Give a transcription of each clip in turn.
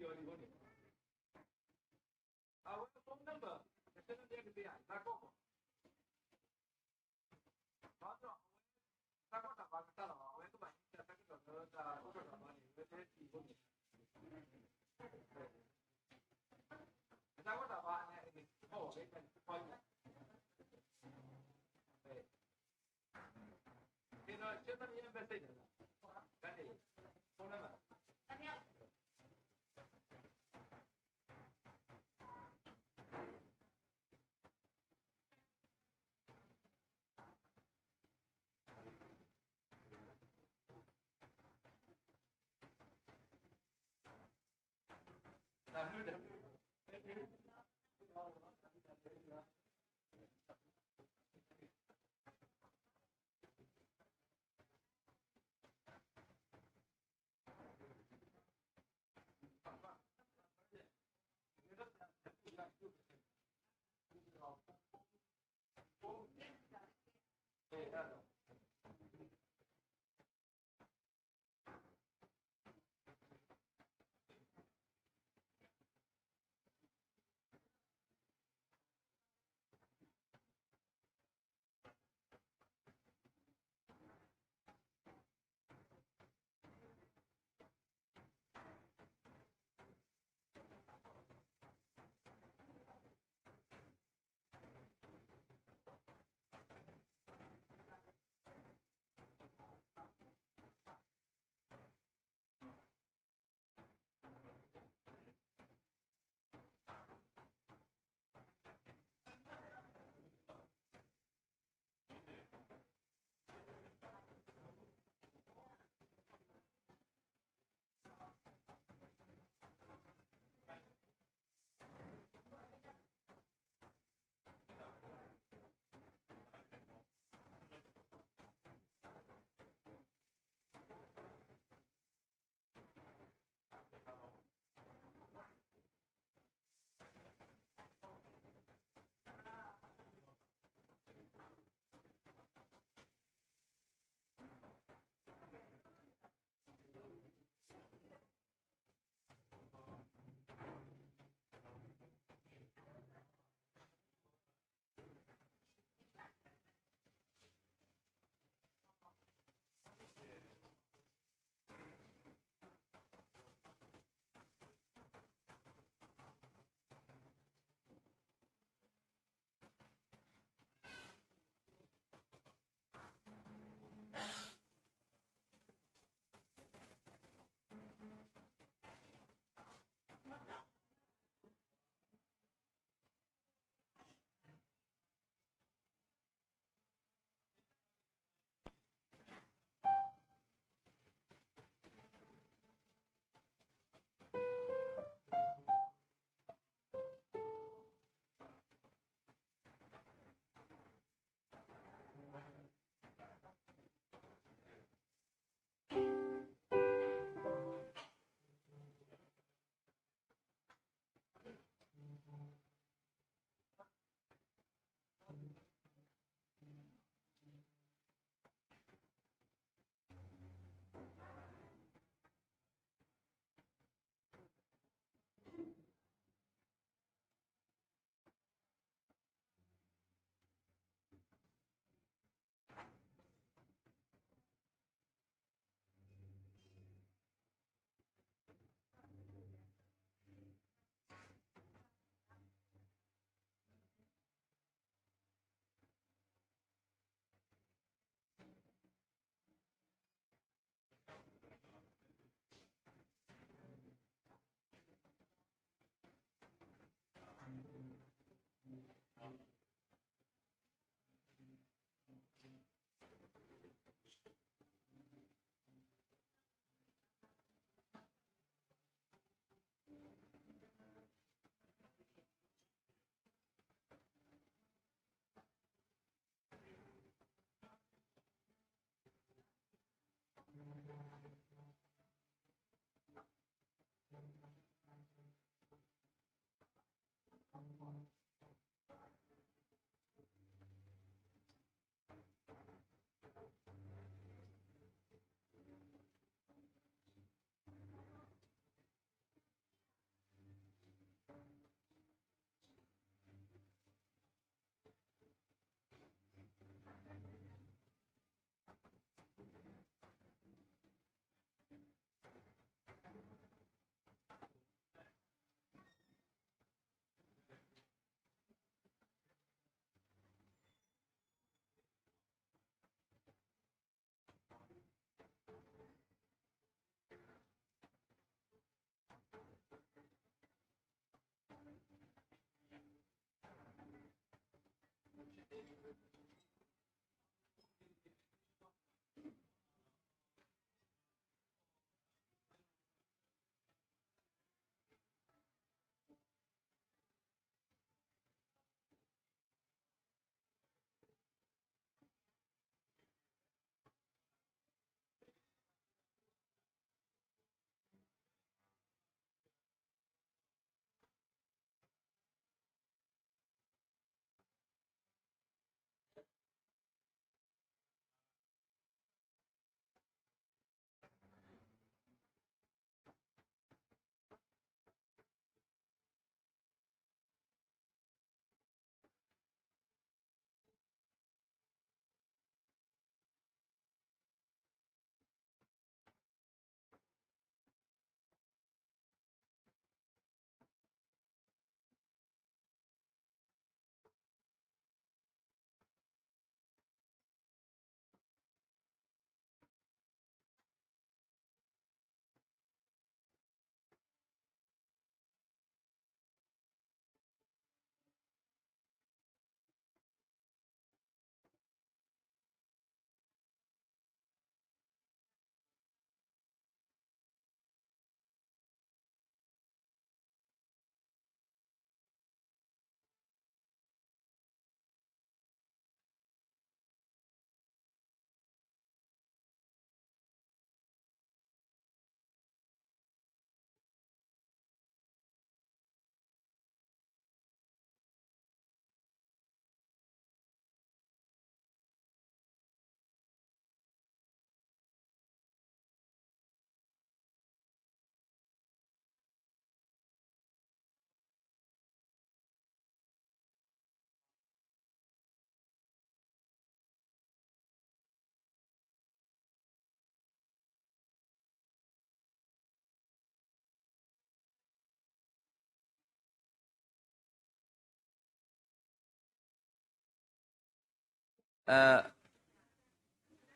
有你问你。啊，我的 phone number，现在这个对呀，那个。好的，那个打发个了嘛，我也不买，那个找个打多少打发你，我这提供你。那个打发呢，你哦，我给你可以。对。现在你也没谁了，赶紧，phone number。那是的。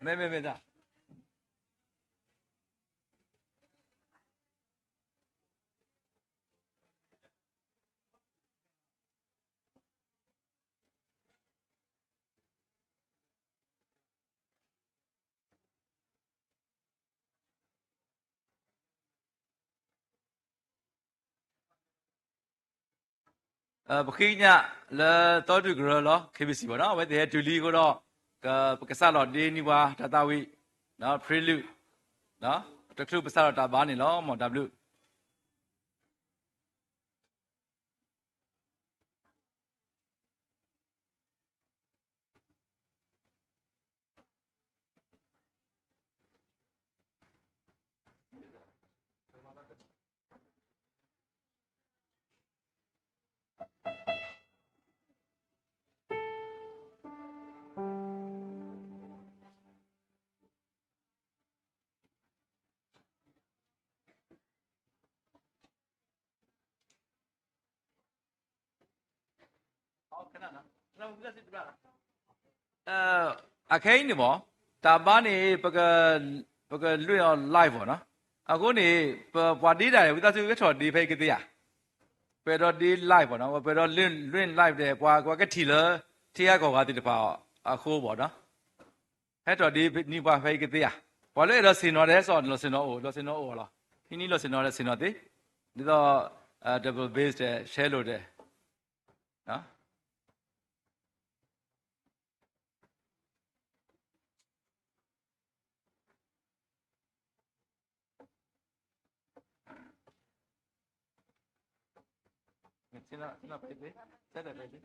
မဲဒါပခိညလဲတော်တူကြလော KBC ပေါ့နော်ဝဲတဲ့ဒူလီကိုတော့ကစားတော့ဒီနီဝါတတဝိနော် prelude နော်တခုပစားတော့တာဘာနေလောမော် Wအခင်းနေပေါ့တာဘာနေပကလွတ်အောင် live ပေါ့နော်အခုနေပွားတီးတာဝိသစုဝဲချော်ဒီဖိတ်ကတိရပေတော့ဒီ live ပေါ့နော်ပေတော့လွင့် live တယ်ပွာကထီလထီရကောကတိတပါအခုပေါ့နော်ဟဲ့တော့ဒီနိပွားဖိတ်ကတိရဘာလို့အဲ့တော့စင်တော်တဲ့ဆိုတော့စင်တော်လားဒီနေ့လို့စင်တော်တဲ့စင်တော်တိဒီတော့ double base တဲ့ share လို့တဲ့နော်စင်တော်ဖိတ်ဆက်တယ်ဖိတ်ဒီ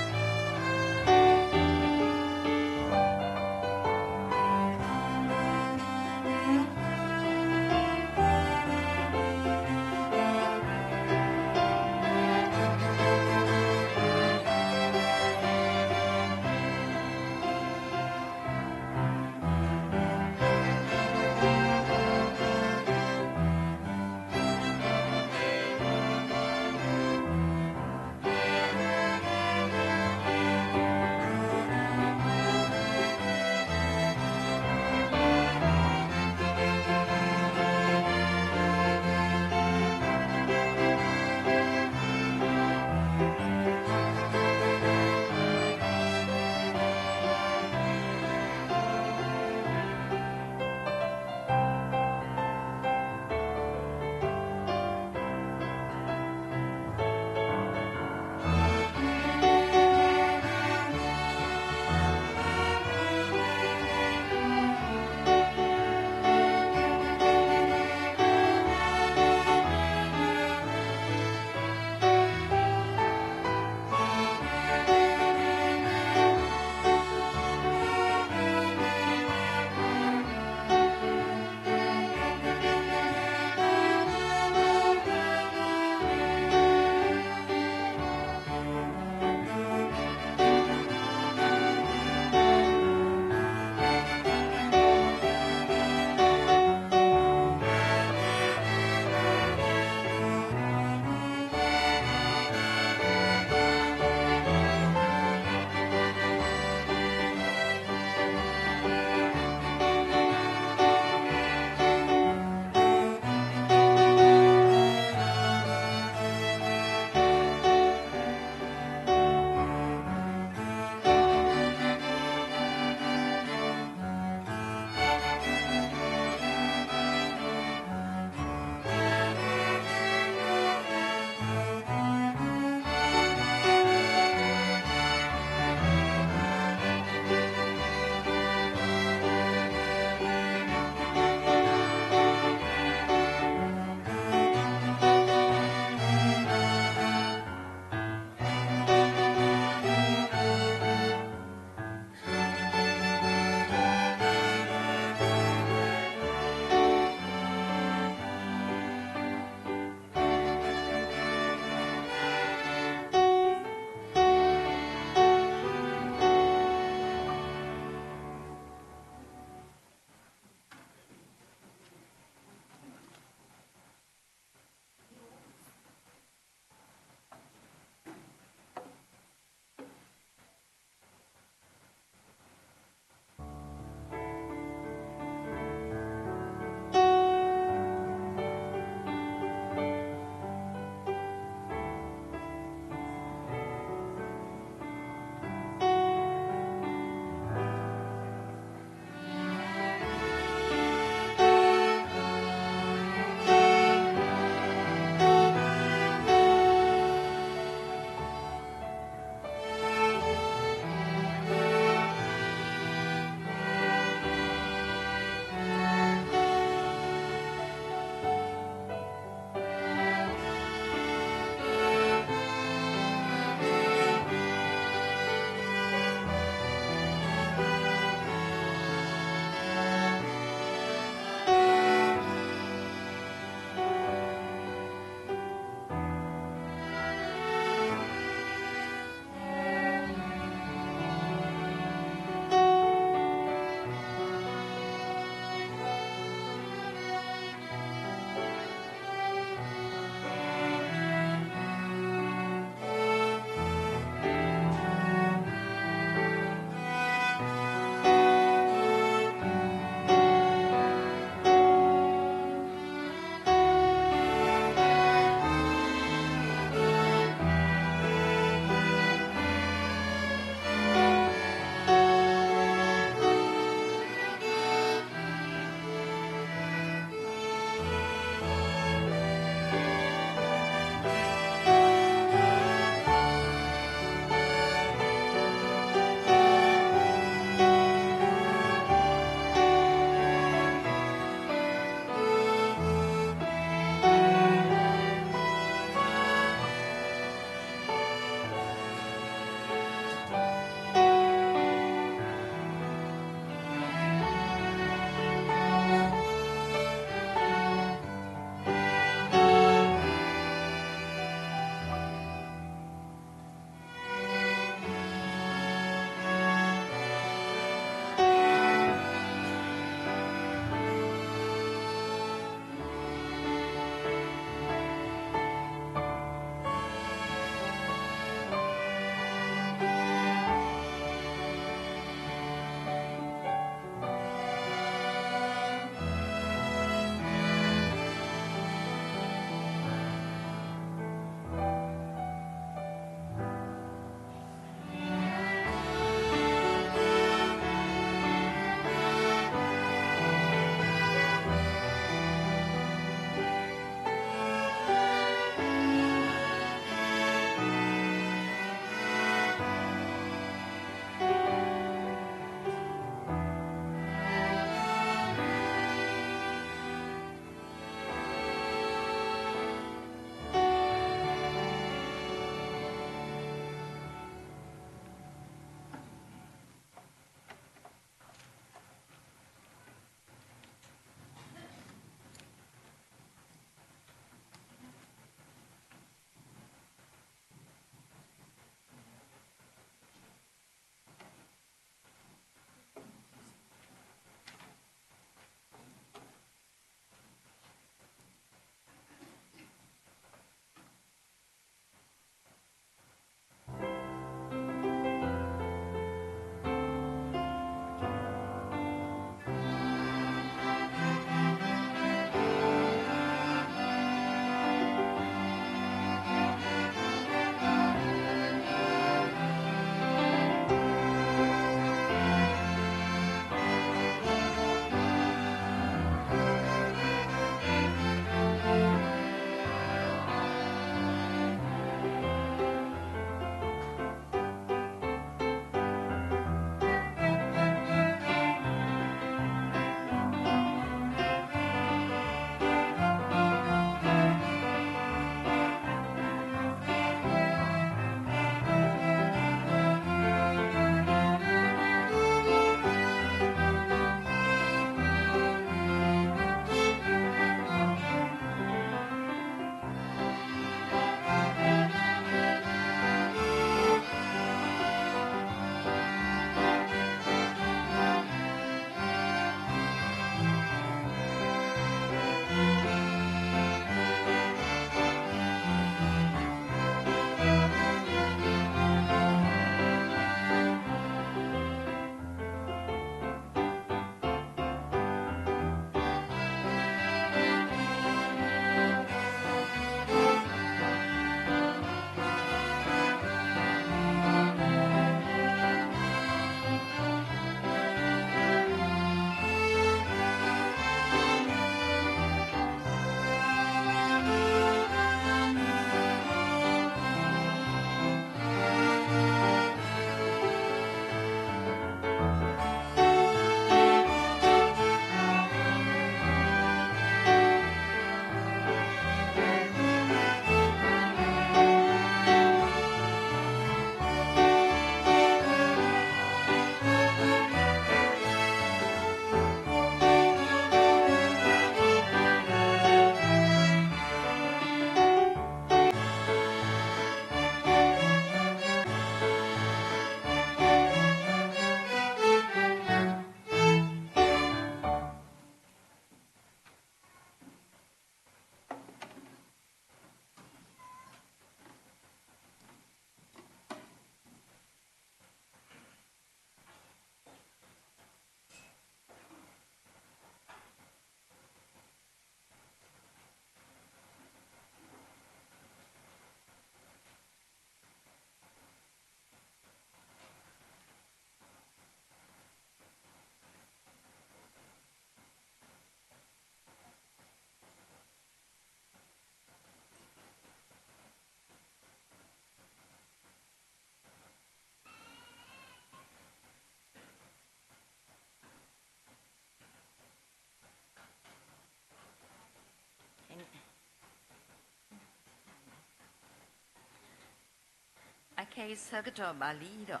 Okay, Sagato Balido.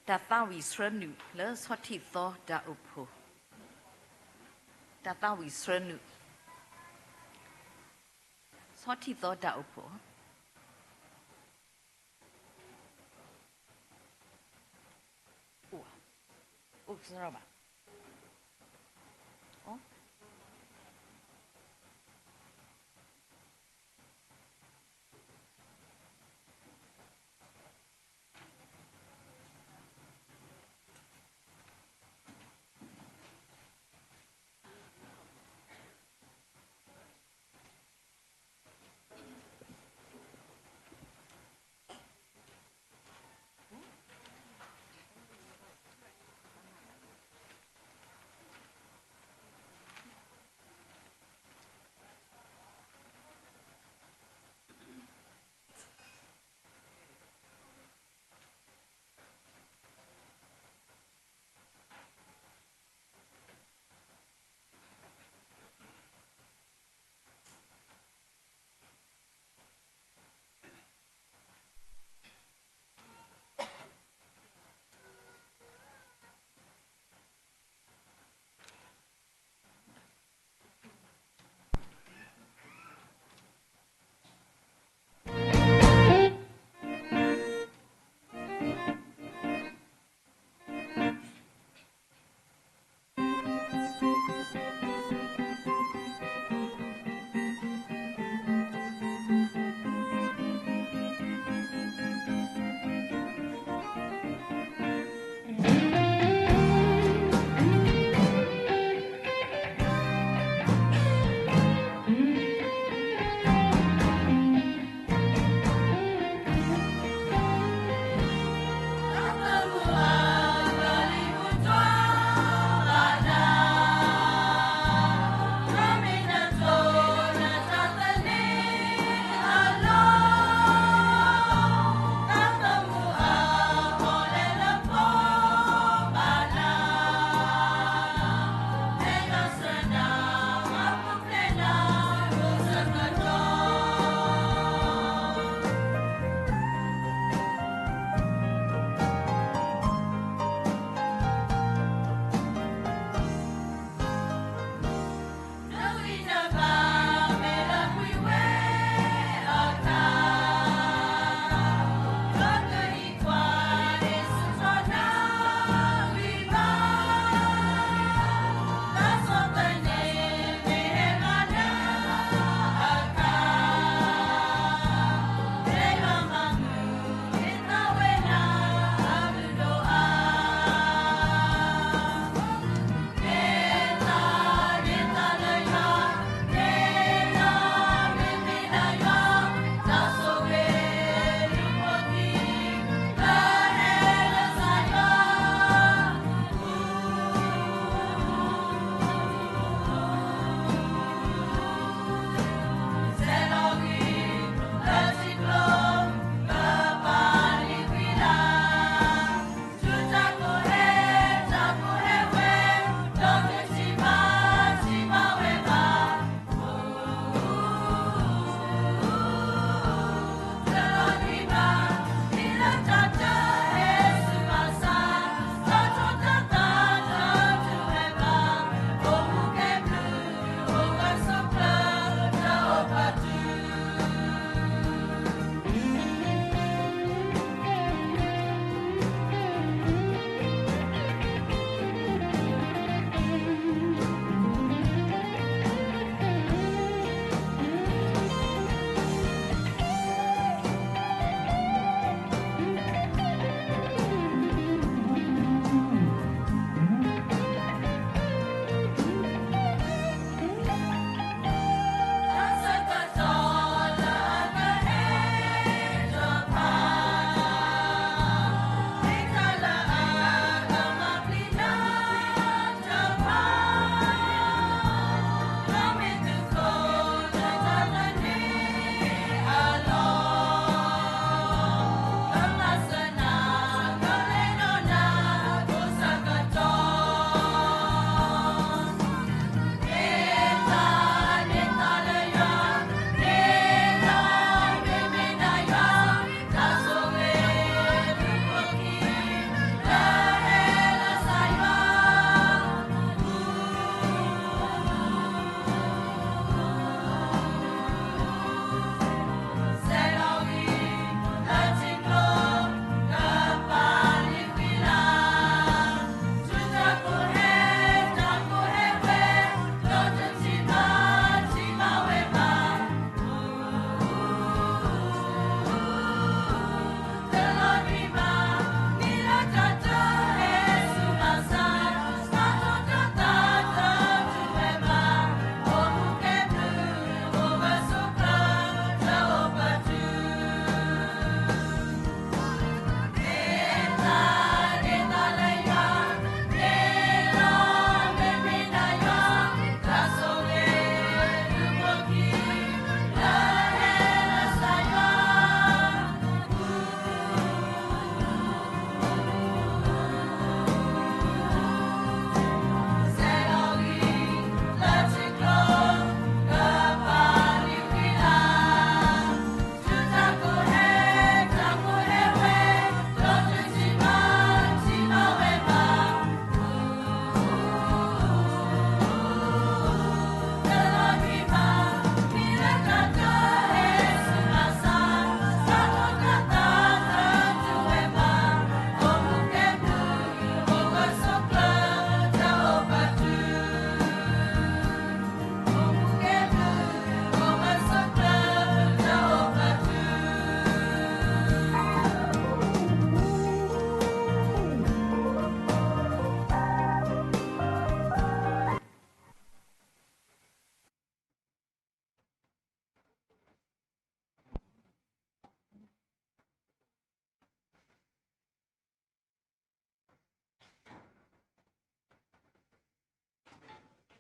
Tatawi Srenu, Le Swati Tho Da Upo. Tatawi Srenu. Swati Tho Da Upo. Oh, sorry. Oh.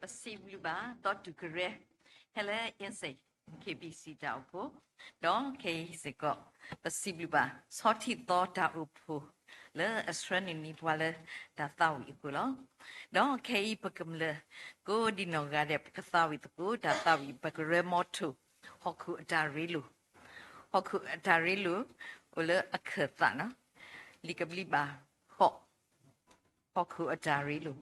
passive ba dot to correct hele insay KBC da upo don K se go passive ba sorti thought da upo le astronomy ni pwale da tawi ko lo don K pakam le go di no ga de pakatawi ko da tawi pakre motu hoku darilu ole akhatha no likabli ba hoku darilu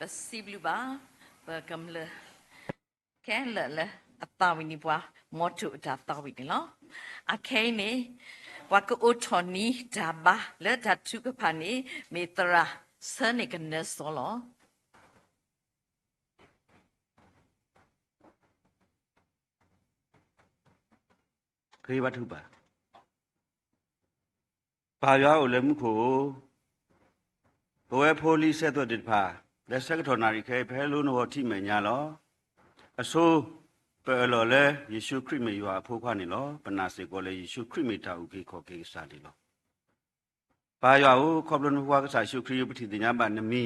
passive ba pakam le ken le atawi ni bwa motu da tawi ni lo akai ni wa ko othoni da ba le da tu ka pha ni metra sane kan so lo ခေวัตถุပါဘာရွာကိုလည်းမှုကိုဘဝဖိုလီဆက်သွတဲ့ဖာလက်ဆက်ထော်နာရီခဲဖဲလို့နော်ထိမယ်ညာလောအဆိုးပယ်လော်လေယေရှုခရစ်မေရွာဖိုးခွားနေလောပနာစေကိုလေယေရှုခရစ်မေတာဥခေခေါ်ကေစားတယ်လောဘာရွာကိုခေါပလနဘွားကစားရှုခရစ်ပတိတင်ညာပါနမီ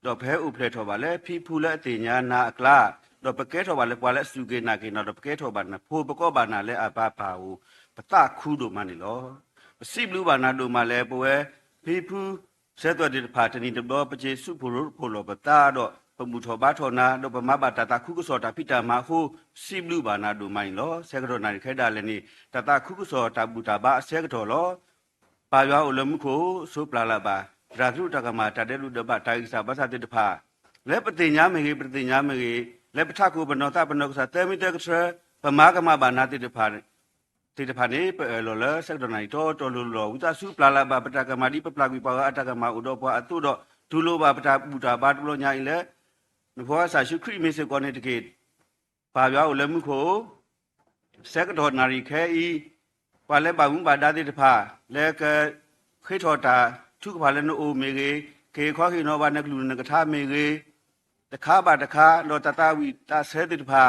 တော့ဖဲဥဖလက်ထော်ပါလေဖီဖူလက်အတင်ညာနာအကလာတော့ပကဲထော်ပါလေပွာလက်စုကေနာကေနော်တော့ပကဲထော်ပါနဖိုးပကောပါနာလေအပါပါဟုပတခူးတို့မနေလောပစိဘလူပါနာတို့မလဲပွဲဖီဖူဆက်သွတဲ့ဖာတနီတော့ပကျေစုဖိုလိုဖိုလိုပတာတော့ပမှုထောဘာထောနာတော့ပမဘာတတာခုကစောတာပိတာမဟုစိဘလူပါနာတို့မိုင်းလောဆက်ကတော့နာခဲတာလည်းနေတတာခုကစောတာဘူတာဘာဆက်ကတော့လောပါရွာအလမှုကိုဆိုပလာလာပါရာထုတကမာတတဲ့လူတပတ်တိုင်းစာဘာသာတဲ့တဖာလက်ပတင်ညာမေပတင်ညာမေလက်ပထကူဘနောတာဘနောကစားတဲမီတဲကထပမာကမဘာနာတဲ့တဖာ တိတဖာနေပဲလောလဲစက်တော်နိုင်တော်လူလောဝတဆုပလာလာဘာပတကမာဒီပပလာကွီပါအတကမာဥတော်ပွားအတုတော့ဒူလိုဘာပတာပူတာဘာတလို့ညာလေနဘောဆာရှုခရိမေစကောနေတကေဘာပြောလဲမှုခိုစက်တော်နာရီခဲဤပါလဲပါမှုပါဒါတိတဖာလဲကခေထောတာထုကပါလဲနိုမေကေခေခွာခိနောဘာနကလူနကထာမေကေတခါပါတခါလောတတဝီတာဆဲတိတဖာ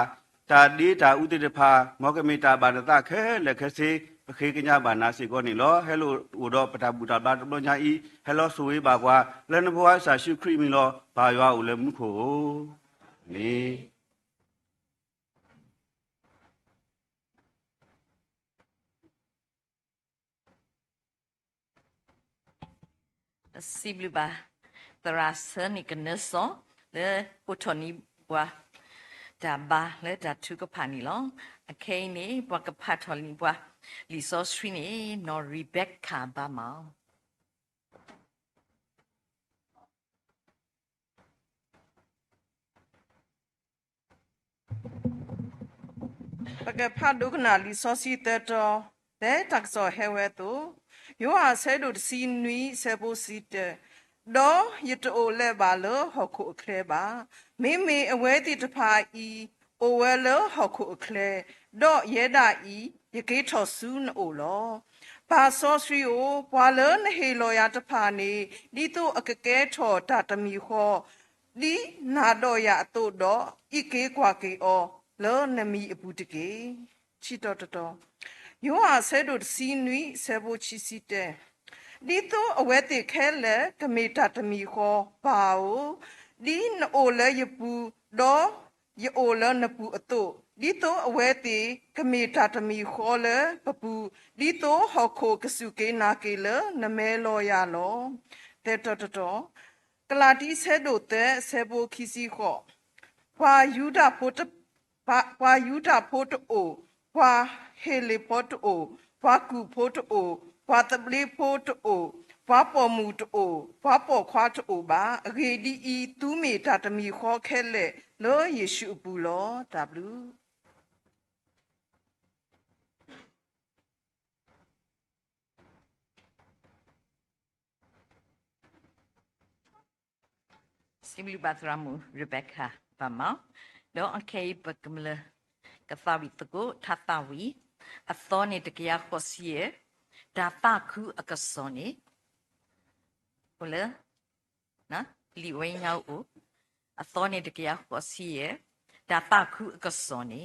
တာဒီတာဥတိတဖာမောကမေတာဘာတခဲလက်ခစေပခေကညာဘာနာစီကောနေလောဟဲလိုဥတော်ပတာပူတာဘာတလို့ညာဤဟဲလောဆိုဝေးပါကွာလဲနဘွားဆာရှုခရိမီလောဘာရွာဦးလဲမှုခိုနေ စီဘလူပါတရာစနိကနဆောလေကိုထနီဘွာဒါဘာလေဒါထုကဖာနီလောအခဲနေဘွာကဖတ်ထော်လီဘွာလီဆောစထရီနေနော်ရီဘက်ခါဘာမောင်ပကဖတ်ဒုကနာလီဆောစီတတော်တဲ့တက်ဆောဟဲဝဲတူယောဟာဆဲဒုစီနွီဆေဘိုစီတဲ့ဒေါ်ယတိုလဲပါလောဟခုအခလဲပါမိမိအဝဲတိတဖာဤအိုဝဲလောဟခုအခလဲဒေါ်ရဲဒါဤယကေထောဆူနိုလောပါဆောစရီအိုပွာလနဟေလောယာတဖာနေဒီတုအကကဲထောတတမီခောဒီနာတော့ရအတုတော့ဤကေကွာကေအောလောနမီအပူတကေချီတော်တော်ယောဟာဆဲဒုစီနွီဆေဘိုချီစီတဲ့ဒီတော့အဝဲတိခဲလေကမေတာတမီခောပါအိုဒီနိုလဲယပူတော့ယောလဲနပူအတုဒီတော့အဝဲတိကမေတာတမီခောလေပပူဒီတော့ဟောခိုကစုကေနာကေလေနမဲလောရလောတဲ့တော်ကလာတီဆဲဒိုတဲ့ဆေဘိုခီစီခောပွာယူဒဖို့တပွာယူဒဖို့တိုပွာဟေလီဖို့တိုပွာကူဖို့တိုပွာတပလီဖို့တိုပွာပေါ်မူတိုပွာပေါ်ခွာတိုဘာရေဒီဤတူမီတာတမီခောခဲလေလောယေရှုပူလော W Simili batramu Rebecca Bama do okay bakmle kathawi tgo thathawi athone tekya khosie data khu akasone ole na liwe ngau o athone tekya khosie data khu akasone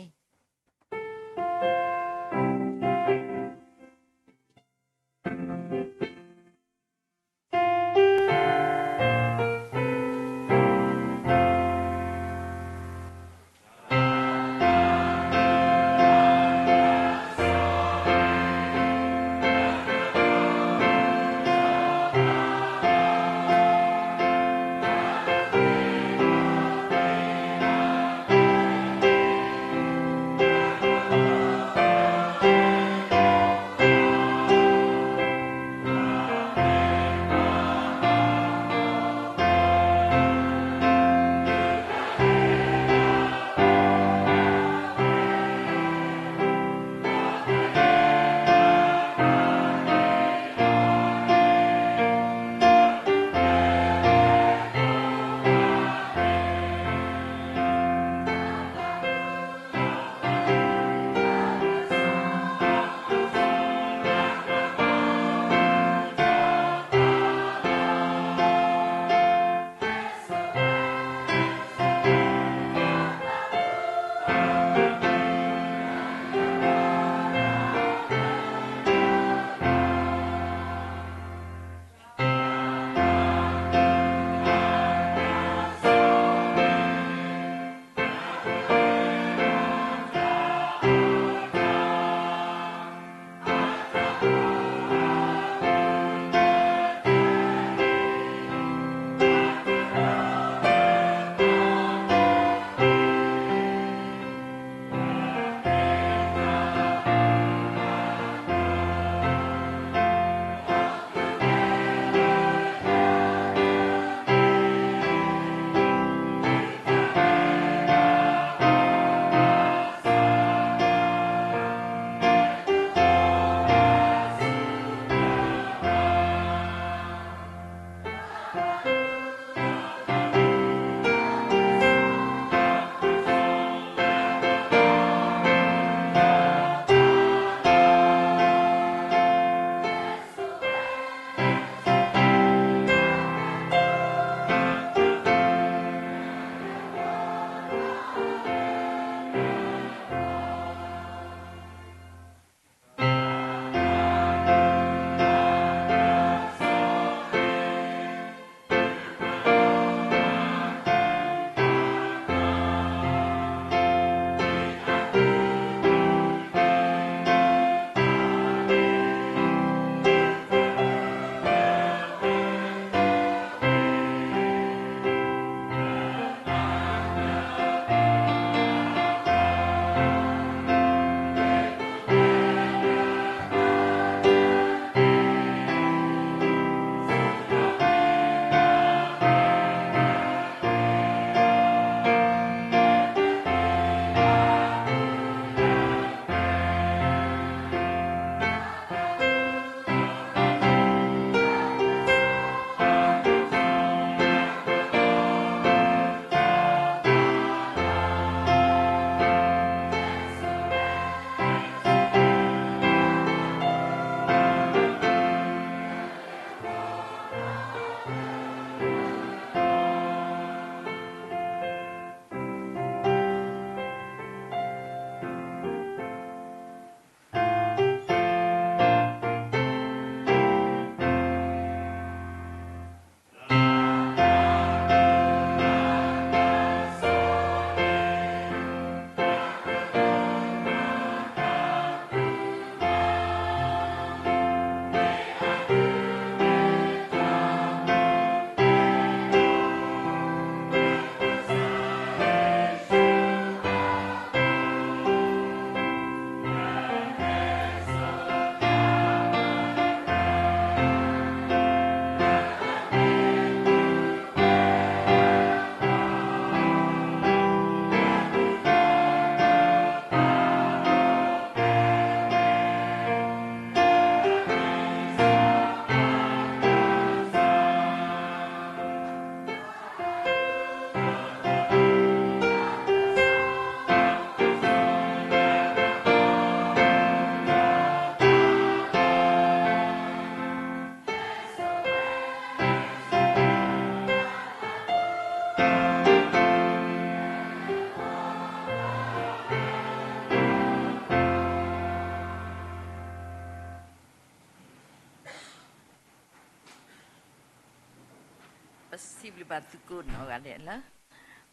possible ba tu ko no ga le la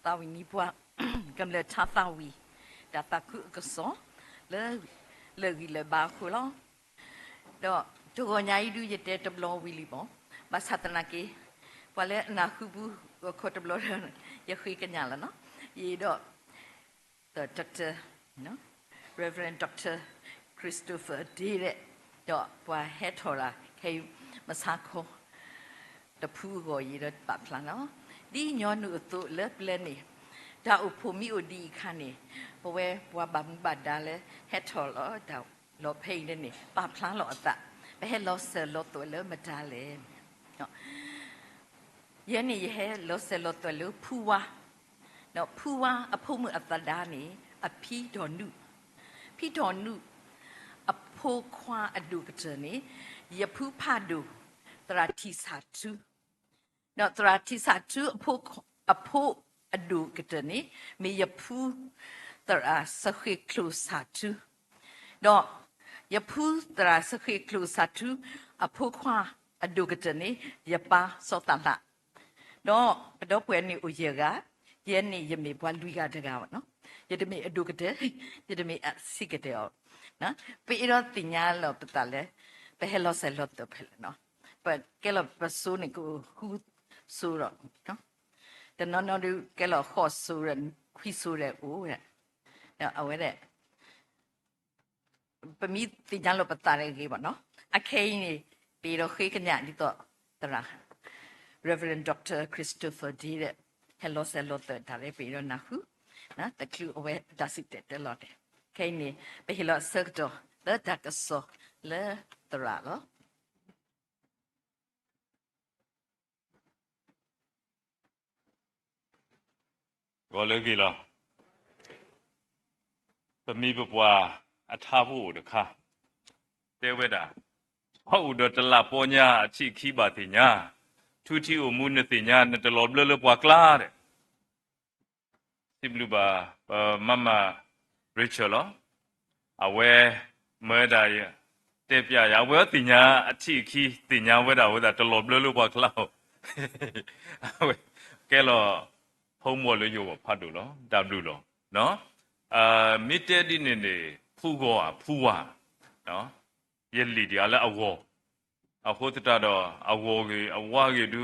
ta wi ni bwa kam le tha ta wi da ta ku ko so le gi le ba ko lo do to go nya yi du ye te tablo wi li bo ba satana ke pa le na khu bu ko tablo ye khi ka nya la no yi do the doctor no Reverend Dr. Christopher Dire do bwa het thola ke masako the poo go yi da pa plan no di nyo nu to le plan ni da u pho mi o di khan ni bo we bwa ba ba da le het thola da lo phei ne ni pa plan lo ata be he lo se lo to le ma da le no ye ni he lo se lo to le phu wa no phu wa a pho mu ata da ni a phi do nu phi do nu a pho khwa adu ka ni ye phu pha du tra thi sa tu no tra thi sa tu a pho adu ka ni me ye phu tra sa khi klu sa tu no ye phu tra sa khi klu sa tu a pho khwa adu ka ni ye pa so ta la no do pwe ni u ye ga ye ni ye me bwa lui ga de ga no ye de me adu ka de ye de me a si ka de no pe ro ti nya lo ta le pe hello se lo to pe no but ke lo pa su ni ku hu su ro no the no do ke lo ho su ren kwi su re u re no a we de pe mi ti nya lo pa ta re ge ba no a ke ni pe ro khi ka nya ni to tra Reverend Dr. Christopher D. Hello se lo to ta re pe ro na hu na the clue we does it the lot ke ni pe hello sector the that so le tra lo có lẽ gì là bây mi bữa qua à tháp u được ha thế vậy đã hậu được là po nhà chỉ khi bà thì nhà thu chi ở muốn thì nhà nên là lọp lơ qua klar đấy tìm bà mama Rachel đó à về mới đây tiếp ya ya về thì nhà chỉ khi thì nhà về đã lọp lơ qua klar cái là hôm mua lấy vô phát được đó, đạp được đó, nó, mít tết đi nè, phu à, đó, yên lì đi là áo hốt ta đó, áo cái đó,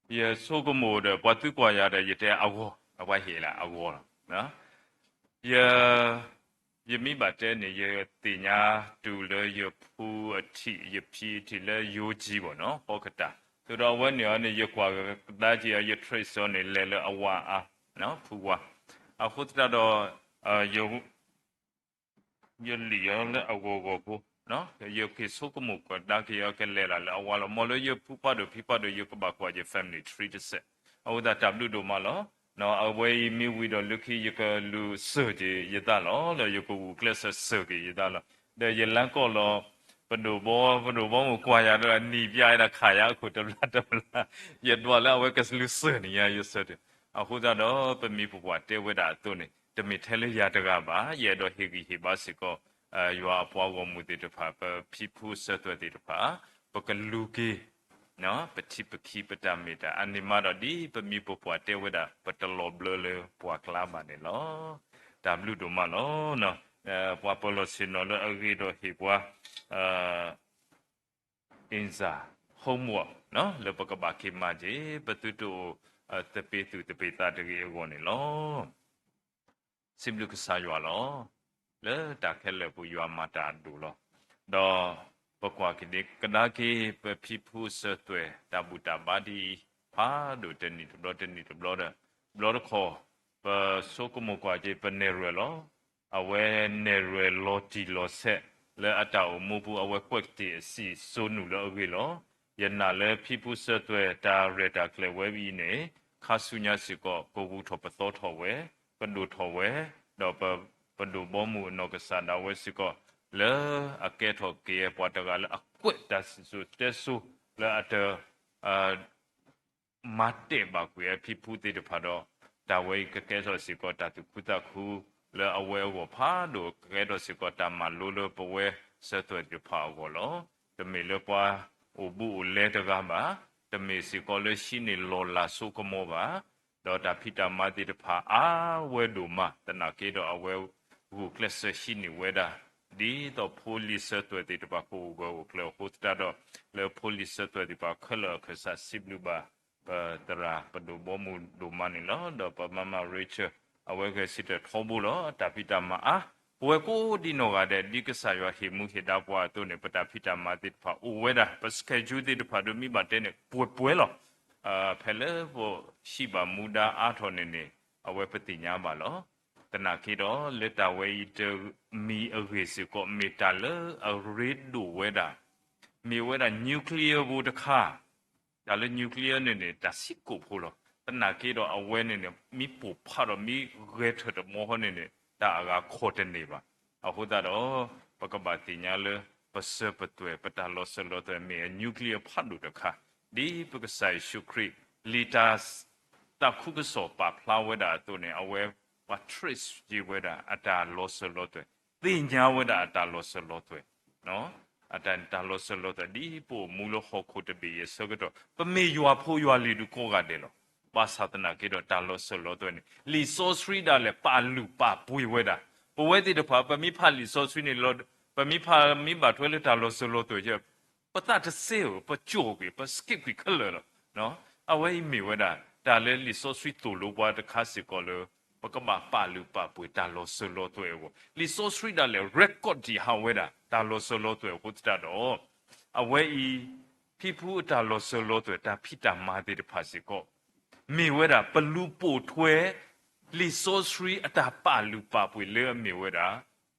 ye số cái mồ đó, bắt tu qua nhà đó, ye thế áo hết là áo đó, ye mi bắt tết nè, ye tiền nhà tu là ye phu chỉ ye phi thì là yêu chi bộ nó, có cái ta. Từ đó vấn đề này yêu qua đại chỉ yêu trace này là awa à nó phù wa à hốt ra đó yêu liều là awa go nó yêu cái số cái mục của đại chỉ yêu cái là awa là mà yêu phù pa do yêu cái bác qua family tree chứ sẽ awa đã tập được mà lo nó away mi we do look yêu cái lu sơ gì yêu ta lo là yêu cái class sơ gì yêu ta lo để yêu lang có lo phần đồ bò một qua nhà đó nỉ bia là khai á khu tập là nhiệt độ là với cái lưu sơ này ya lưu sơ đấy à khu ra đó bên mi phụ quạt tiêu với đã tôi này để mi thấy lấy ya được à bà ya đó hi bà sĩ có yêu à bỏ vào một địa điểm phá phi phu sơ tuổi địa điểm phá bất cái lưu kỳ nó bất chi bất khí bất đam mê đã anh mà đó đi bên mi phụ quạt tiêu với đã bất tơ lốp lơ bỏ klá mà này nó đam lưu đồ mà nó qua polo xin nó ở cái đó hi qua inza homework no le pa ka ba ki ma je patu to te pe ta de ge go ne lo simlu ka sa ywa lo le ta khe le bu ywa ma ta du lo do pa kwa ki de ka da ki pa phi phu se twe ta bu ta ba di pha do te ni to blo da kho pa so ko mo kwa je pa ne re lo awe ne re lo ti lo se le atao mo bu awe kwek ti si so nu lo ge lo ye na le phi pu se twe ta re ta kle we bi ne kha su nya si ko bu tho pa to tho we pan du tho we do pa pan du bo mu no ka sa da we si ko le a ke tho ke pa ta ga le a kwek ta si so te su le at ma te ba ku ye phi pu te de pha do ta we ke so si ko ta tu ku ta khu le awe wo pha do ke do si ko ta ma lo po we se to de pha wo lo de me le pa o bu le de ga ba တမေစီကောလရှိနေလောလာဆုကမောပါတော့တာဖိတာမတိတဖာအာဝဲဒူမတနာကေတော့အဝဲဟုကလစ်ရှိနေဝဲတာဒီတော့ police တွေတပါကိုကိုကလောဟိုတာတော့လေ police တွေတပါခလခဆာစီဘလူပါတရာပဒဘမူဒူမနီလောတော့ပမမ rich အဝဲကစစ်တဲ့ထောဘူးလောတာဖိတာမအာဝဲကိုဒီနောကတဲ့ဒီကစားရဟိမှုဟိတာပွားတုန်ပတာဖိတာမတိဖာအိုဝဲတာပစကေဂျူတိတဖာဒမီဘတဲ့နေပွဲလောဖဲလေဘောရှိပါမူဒါအားထော်နေအဝဲပတိညာပါလောတနာခေတော့လက်တာဝဲဤတမီအဝေစကိုမီတာလအရီဒူဝဲတာမီဝဲတာနျူကလ িয়ার ဘူတခါဒါလည်းနျူကလ িয়ার နေတစိကိုဖိုးလောတနာခေတော့အဝဲနေမီပူဖာတော့မီရဲထတော့မောဟနေတာကခိုးတဲ့နေပါအခုတော့ပကပတိညာလပစပတွဲပတာလောဆလောတဲ့မီနျူကလ িয়ার ဖတ်လို့တခါဒီပကဆိုင်ရှုခရီလီတာတခုကစောပါဖလာဝဲတာတို့နေအဝဲPatrice ကြီးဝဲတာအတာလောဆလောတဲ့တင်ညာဝဲတာအတာလောဆလောတဲ့နော်အတန်တာလောဆလောတဲ့ဒီပိုမူလဟောခုတဘေရစကတော့ပမေယွာဖိုးယွာလီဒူကိုကတဲ့လောပါသနာကေတော့တာလောဆလောတဲ့လီဆိုစရီဒါလေပါလူပါပွေဝဲတာပဝဲတိတဖာပမိဖာလီဆိုစရီနေလောပမိဖာမိဘထွဲလက်တာလောဆလောတဲ့ပတတ်ဆေပချိုကပစကိကလနော်အဝဲမီဝဲတာဒါလေလီဆိုစရီတူလောဘတခါစီကောလောပကမပါလူပါပွေတာလောဆလောတဲ့ကိုလီဆိုစရီဒါလေ record ဒီဟာဝဲတာလောဆလောတဲ့ကိုတတော့အဝဲဤဖိဖူးတာလောဆလောတဲ့တာဖိတာမာတဲ့ဖာစီကောမေဝဲတာပလူပို့ထွဲလီဆိုစရီအတာပါလူပါပွေလေမေဝဲတာ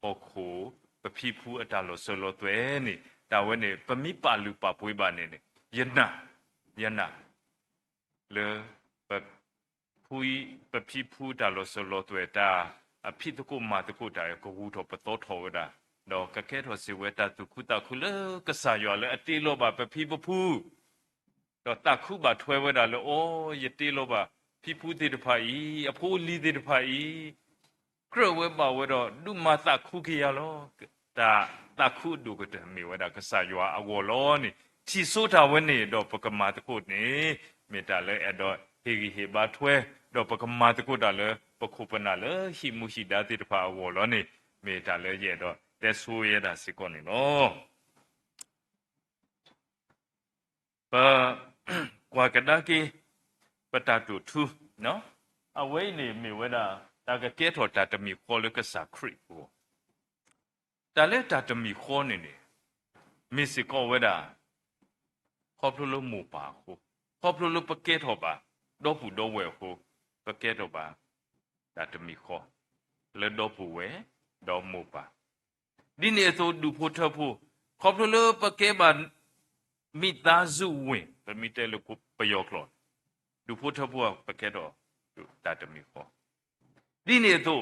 ဟောခိုပဖိဖူးအတာလောဆလောတဲ့နေတာဝဲနေပမိပါလူပါပွေပါနေယနာလေဖူးပဖိဖူးတာလောဆလောတဲ့တာအဖိတကုမာတကုတာကိုဝူတော့ပတော်ထောဝဒါတော့ကကဲတော်စီဝဲတာသူခုတာခုလကစားရလေအတေလောပါပဖိပဖူးတော့တခုပါထွဲဝဲတာလေအိုးယတေလောပါဖိဖူးတေတဖာဤအဖိုးလီတေတဖာဤကရဝဲပါဝဲတော့ဒုမတခုခရလောတာတခုဒုကတမီဝဲတာကစားရအဝလောနိချီဆိုတာဝဲနေတော့ပကမာတကုနေမေတ္တာလေအဲ့တော့ဟေဂီဟေဘာထွဲတော့ပကမာတကုတာလေပခုပနာလေဟိမှုရှိတာတေတဖာအဝလောနိမေတ္တာလေရဲ့တော့တဲဆူရတာစီကောနေလောပါကွာကဒါကီပတာတူထူနော်အဝိနေမေဝဒါတာကကဲထော်တာတမီခေါ်လကစာခရစ်ဘောတာလက်တာတမီခေါ်နေနေမစ်စီကောဝဒါခေါပလိုမူပါခုခေါပလိုပကဲထော်ပါတော့ဘူးတော့ဝဲခုပကဲထော်ပါတာတမီခေါ်လေတော့ဘူးဝဲတော့မူပါဒီနေ့ဆိုဒူဖို့ထဖို့ခေါပလိုပကဲပါမိသားစုဝင်ပမိတဲလို့ပယောကလောဒူဖို့ထဖို့ပကဲတော့တာတမီခေါ်ဒီနေ့ဆို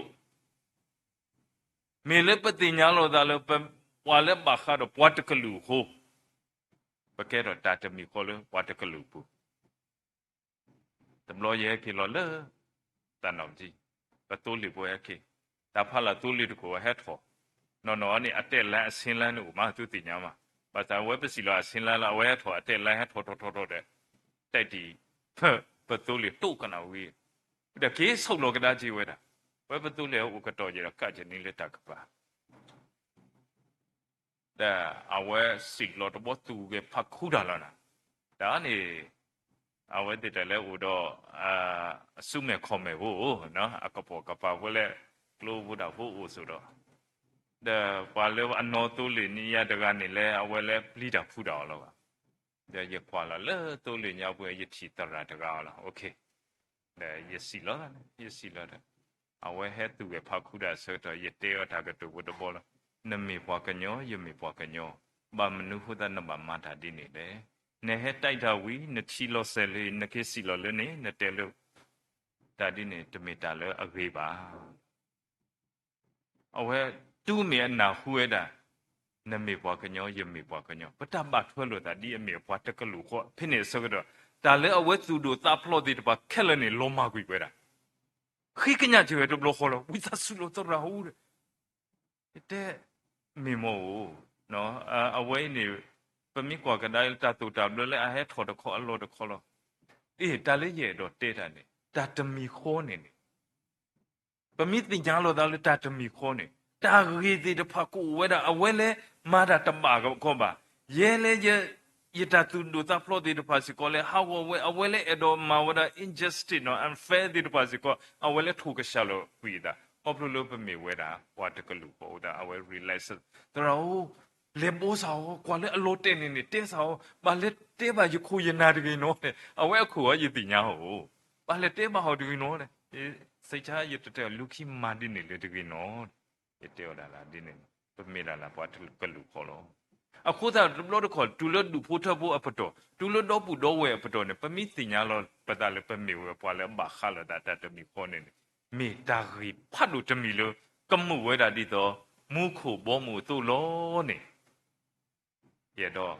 မေလပတိညာလို့ဒါလို့ပွာလဲပါခါတော့ပွားတကလူဟိုပကဲတော့တာတမီခေါ်လို့ပွားတကလူပူတမလို့ရဲခေလို့လေတန်အောင်ကြီးပတိုးလီပွဲခေတာဖလာတိုးလီတကိုဟဲ့ထော်နော်นี่အတက်လန်းအစင်းလန်းတို့မှာသူတင်ညာမှာဘာသာဝဲပစီလောအစင်းလန်းလာဝဲထော်အတက်လန်းဟဲ့ထော်တဲ့တိုက်တီပတိုးလီတုတ်ကနာဝေးတကေးဆုတ်လောကဒါကြီးဝဲတာဝဲပတိုးလီဥကတော်ကြီးကချင်နေလက်တကပါတဲ့အဝဲစိတ်လောတော့သူကဖခုတာလာဒါနေအဝဲတဲ့လဲဥတော့အစုမဲ့ခေါ်မဲ့ဟုတ်နော်အကပေါ်ကပါဝဲလဲကလိုဘူးတော့ဟုတ်ဆိုတော့ဘာလဲအနော်တိုးလီနီးရတကနေလဲအဝဲလဲပလီတာဖူတာလောပါရခွာလာလဲတိုးလီညပွဲရချီတရာတကားလားโอเคရစီလောအဝဲဟဲသူပဲဖခုတာဆိုတော့ရတေရတာကတူဘတ်ဘောလားနမေပွားကညောယမေပွားကညောဘာမနုဟုဒနဘာမတာဒီနေလေနေဟဲတိုက်တာဝီနချီလောဆဲလေနကေစီလောလေနတဲလို့ဒါဒီနေတမီတာလဲအဂေးပါအဝဲတူးမြေနာဟွေတာနမေပွားကညောယမေပွားကညောပတပတ်ထွဲလို့တာဒီအမေပွားတကလူခေါ်ဖိနေဆိုတော့ဒါလဲအဝဲသူတို့တာဖလို့ဒီတပါခက်လနေလောမကွေကွဲတာခိကညာချွေတော့ဘလို့ခေါ်လို့ဝိသဆူလို့တော့ရာဟုတ်တဲ့မေမိုနော်အဝဲနေ ปะมีกว่าก็ได้ตาตูตาเลยอาให้ถอดคออโลดคอลตาเลยเย่ดอเตตานี่ตาจะมีโคนี่ปะมีติญาโลตาเลยตาจะมีโคนี่ตารีติตะพะกูเวดาอเวเลมาดาตะบากก็บ่าเยเลเยตาตูดูตาพลอติตะพะสิก็เลยฮาวเวอเวเลเอดอมาเวดา injustice no unfair ติตะพะสิก็อเวเลถูกกะชะโลวีดาอพลุปะมีเวดาวาตะกะลุโปดาอเว realize ตราလေပိုးဆောင်ကွာလေအလိုတင်နေတင်းဆောင်ဘာလေတေးပါယခုယနာတကယ်နော်အဝဲအခုရည်တင်ညာဟိုဘာလေတေးမဟောတကယ်နော်လေစိတ်ချရတဲ့လူခိမာဒီနေလေတကယ်နော်တေးရတာဒီနေပမေလာပွားတကလူခေါ်လို့အခုသာလို့တော့ခေါ်တူလို့ဒူဖို့ထဖို့အပတော်တူလို့တော့ပူတော့ဝဲအပတော်နေပမိတင်ညာလို့ပတာလေပမေဝဲပွားလေဘာခါလာတာတမီခေါ်နေမေတာရီဖတ်လို့တမီလို့ကမှုဝဲတာဒီတော့မူခုဘောမူသူ့လို့နေရတော့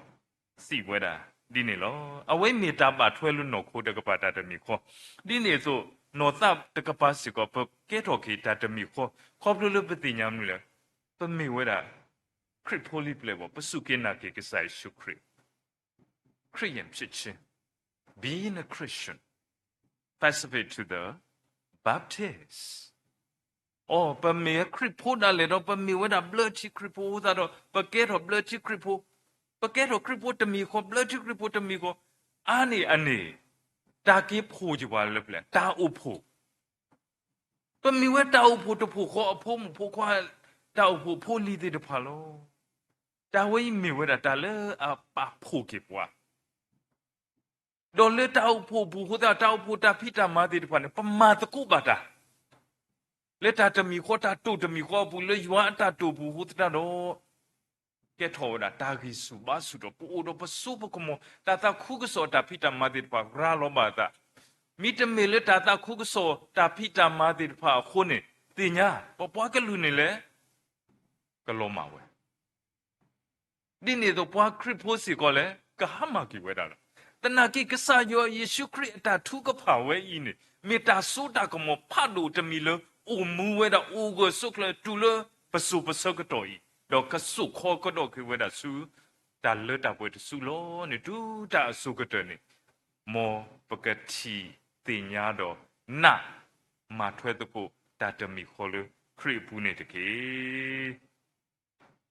စီဝဲတာဒီနေလောအဝိမေတာပါထွဲလို့နော်ခိုးတကပါတာတမီခေါ်ဒီနေဆိုနော်တပ်တကပါစီကပကဲတော်ခေတာတမီခေါ်ခေါ်လို့ပတိညာမလို့ပမေဝဲတာခရစ်ပိုလီပလေဘောပစုကေနာကေကဆိုင်ရှုခရစ်ခရိယန်ဖြစ်ချင်း being a Christian pacific to the Baptist oh ပမေခရစ်ပိုဒါလေတော့ပမေဝဲတာ blood ခရစ်ပိုဒါတော့ပကဲတော် blood ခရစ်ပိုပကဲတော့ခရစ်ပိုတမီခေါ် blood ခရစ်ပိုတမီခေါ်အနေတာကေဖိုကြပါလေပလေတာဥဖိုပမီဝဲတာဥဖိုတဖိုခေါ်အဖိုးမဖိုးခွာတာဥဖိုလီတဲ့တဖာလောတာဝိမီဝဲတာလေအပါဖိုကေပွားဒေါ်လေတာဥဖိုဘူဟိုတာဥဖိုတာဖိတာမာတဲ့တဖာနေပမာတကုပါတာလေတာတမီခေါ်တာတုတမီခေါ်ဘူးလေယွာတာတုဘူးဟိုတာတော့ကဲထော်တာတာဂီစုဘာစုတော့ပူတော့ပစုပကမောတာခုကစောတာဖိတာမာတဲ့တဖာရာလောမာတာမိတမေလေတာခုကစောတာဖိတာမာတဲ့တဖာခုနေတင်ညာပပွားကလူနေလေကလောမာဝဲဒီနေတော့ပွားခရစ်ဖို့စီကောလေကဟမကီဝဲတာတနာကိကဆာယောယေရှုခရစ်တာထုကဖာဝဲဤနေမေတာဆိုတာကမောဖတ်လို့တမီလောအိုမူဝဲတာအိုကိုဆုကလေတူလပစုပစကတော်ဤတော့ကဆုခေါ်ကတော့ခွေဝဲတာဆူတာလတာပွဲတဆူလောနေတူတာဆုကတဲ့နေမောပကတိတင်ညာတော့နာမထွဲတဲ့ဖို့တာတမီခေါ်လို့ခရစ်ဘူးနေတကေ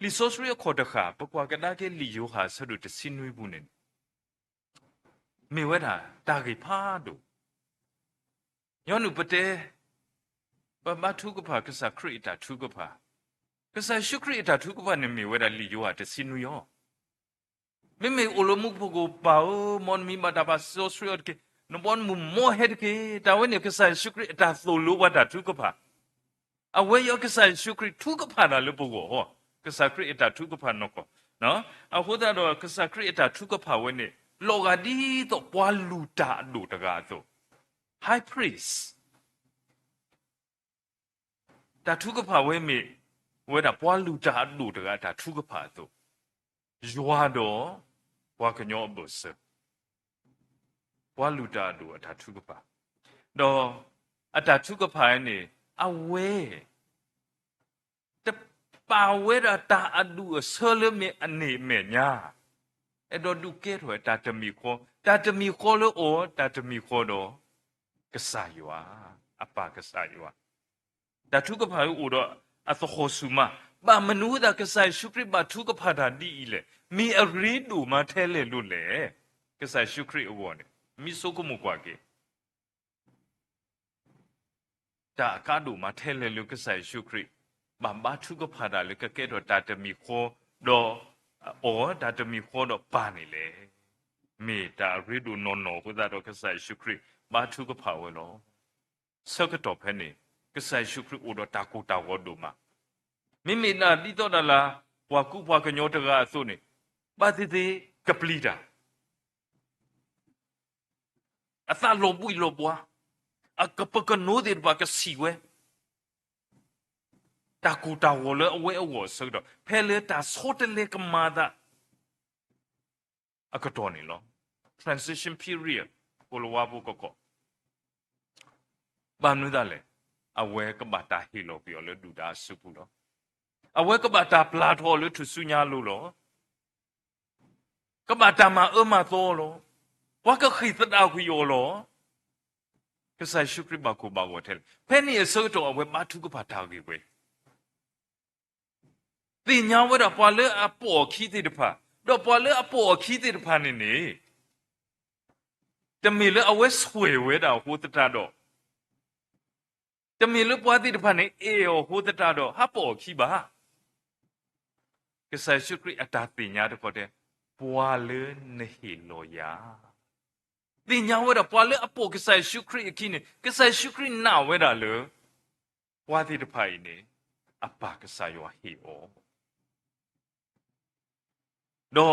လီဆိုစရီခေါ်တဲ့ခါပကွာကဒါကေလီယိုဟာဆဒုတစင်နွေးဘူးနေမေဝဲတာဂိဖာတို့ယောနုပတဲပမထုကဖာကဆာခရစ်တာထုကဖာကဆာရှုခရစ်တာထုကဖာနေမေဝဲတာလီယိုဟာတစင်နွေးယောမေအိုလိုမှုဖို့ကိုပါမွန်မီမတာပါဆိုစရီကေနဘွန်မူမောဟက်ကေတာဝဲနေကဆာရှုခရစ်တာသိုလိုဝတာထုကဖာအဝဲယောကဆာရှုခရစ်ထုကဖာလာလို့ပုကိုဟောကဆာခရစ်တာထုကဖာနောနော်အခုတော့ကဆာခရစ်တာထုကဖာဝဲနေလောကဒီတော့ပွားလူတာတို့တကားဆို high priest တာထုကဖာဝဲမေဝဲတာပွားလူတာတို့တကားတာထုကဖာဆိုယွာတော့ဘွားကညောဘုစပွားလူတာတို့အတာထုကဖာတော့အတာထုကဖာနေအဝဲပါဝဲတာအဒူဆလမေအနေမေညာအဲ့တော့ဒုကဲထွယ်တာတမီခေါ်လို့ဩတာတမီခေါ်တော့ကဆာယွာအပကဆာယွာတာထုကဖာဥတော့အသခောဆုမဘာမနူးတာကဆာရှုခရစ်ဘာထုကဖာတာဒီလေမီအရီဒူမထဲလေလို့လေကဆာရှုခရစ်ဩဝနေမီဆိုကမကွာကေတာကာဒူမထဲလေလို့ကဆာရှုခရစ်ဘာထုကဖာတာလေကကဲတော့တာတမီခေါ်တော့တာတမီခေါ်တော့ပါနေလေမေတာရီဒူနော်ဟိုဒါတော့ကဆာရှုခရစ်ဘာထုကဖာဝဲလောစကတော့ဖဲနေကဆာရှုခရစ်ဦးတော့တာကိုတာဝဒူမှာမိနာဒီတော့လာဘွာကုဘွာကညောတကအစုနေပါတိကပလီတာအသလောပွီလောဘွာအကပကနိုဒီဘာကစီဝဲတာကူတာဝလဲအဝဲအဝဆိုတော့ဖဲလေတာဆိုတလေကမာတာအကတော်နေလော transition period ကိုလိုဝဘူးကောဘာနုဒါလေအဝဲကဘာတာဟီလိုပြောလေဒူတာစုဘူးလော အဝဲကဘာတာပလာထော်လို့သူစုညာလို့လော ก็มาตามามาโตโลว่าก็ขีดตาคุยโอโลก็ใส่ชุกริบากูบาวเทลเพนนี่เออตัวเอาไว้มาทุกปาตากิเวตีนยาวเวลาปอเลอปอขีติดพาดอกปอเลอปอขีติดพานี่จะมีเลอเอาไว้สวยเวดาหูตตาดอกจะมีเลอปอติดพานี่เอโอหูตตาดอกฮะปอขีบาก็ใส่ชุกริอัตาตีนยาวทุกคนเดปัวเลนหิโลยาตีนยาวเวลาปัวเลอปอก็ใส่ชุกริอีกทีนี่ก็ใส่ชุกริหน้าเวลาเลอปัวติดพานี่อปาก็ใส่วะฮิโอดอ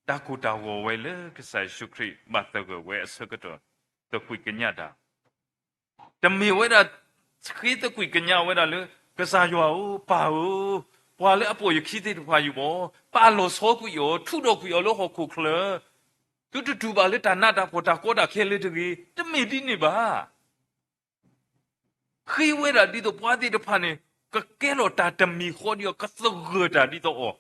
ตากูตาวเวลก็ใส่ชุกริมาตะกเวสกตัวตะกุยกันยาดาจะมีเวลาคิดตะกุยกันยาเวลาเลยก็ใส่วะป่าวว่าเลยอปอยคิดที่พาอยู่บ่ป่าโลโซกุยทุดกุยโลหกุคลทุบาเลยตาหน้าตาพอตาโกดาเคเลตกีจะมีดีนี่บ้าคือเวลาที่ตัวป่าที่ตัวพานี่ก็แก่โลตาจะมีคนเดียวก็ต้องเกิดที่ตัวอ๋อ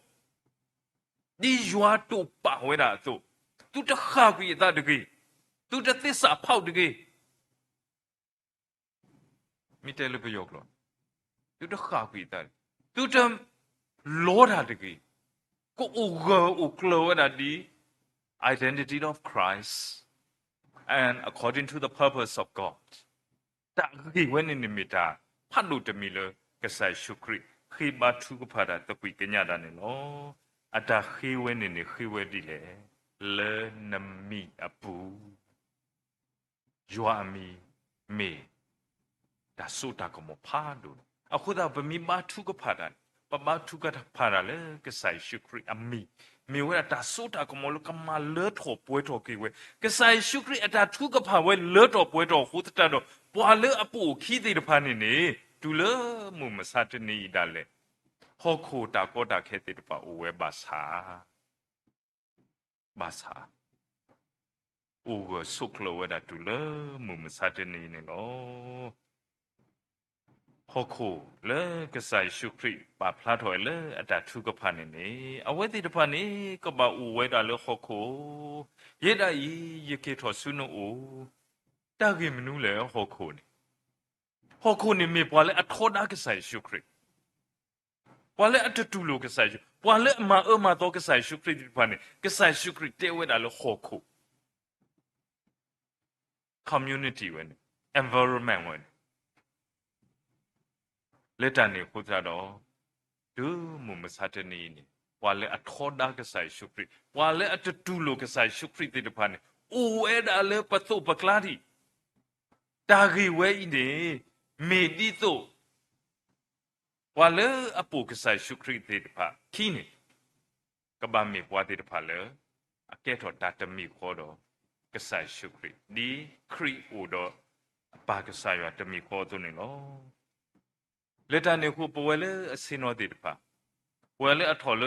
ดีจัวตัวป่าเวลาตัวจะฆ่ากุยตาตกีตัวจะติดสาพาวตกีมีแต่เลยประโยคหรอตัวจะฆ่ากุยตาตัวจะโลดาตกีก็อุกโลเวลาดี identity of Christ and according to the purpose of God แต่คือวันนี้มีตาพันธุ์จะมีเลยก็ใส่ชุกริคือมาทุกพาราตะกุยกันยาดานเนาะอาตาคือวันนี้คือวันดีเลยเลนมีอปูยัวมีเมตาสุตากมพาดูเอาคุณเอาไปมีมาทุกพาราปะมาทุกพาราเลยก็ใส่ชุกริอามีเวลาตาสุตากมลก็มาเลือดหัวป่วยถกิเวก็ใส่ชุกริอาตาทุกพาเวเลือดหัวป่วยถหุตตาโดปัวเลืออปูขีติดพานี่ดูเลมุมสัตนีดัลเลฮอคูตาโกตาเคติดปะอเวบาษาอูกสุกโลเวดาดูเลมุมสัตนีเนี่ยเนาะฮอคูเลก็ใส่ชุกริปาพลาถอยเลอาตาทุกพานี่เอาไว้ติดพานี่ก็บาอูเวดาเลฮอคูเยดาอีเยเกทอซุนอูตากิมนูเลฮอคูนี่มีปวาเลอัทโคดาก็ใส่ชุกริปวาเลอัตตูโลก็ใส่ชุปวาเลมาโตก็ใส่ชุกริติพานี่ก็ใส่ชุกริเตเวดาเลฮอคู community เว้น environment เว้นเลตานี่คุตาดอดูมุมสัตนีนี่ปวาเลอัทโคดาก็ใส่ชุกริปวาเลอัตตูโลก็ใส่ชุกริติพานี่อูเวดาเลปะโตปะกลาดิตากีเวอินี่เมดิโตวาเลอปูกใส่ชุกริติดพาคีนี่ก็บามีปวาติดพาเลอเกตอตาตมีโคโดก็ใส่ชุกริดีครีอูโดปากใส่ว่าตมีโคตัวนี่เนาะเลตานี่คูปวเลสิโนติดพาปวเลอทอเล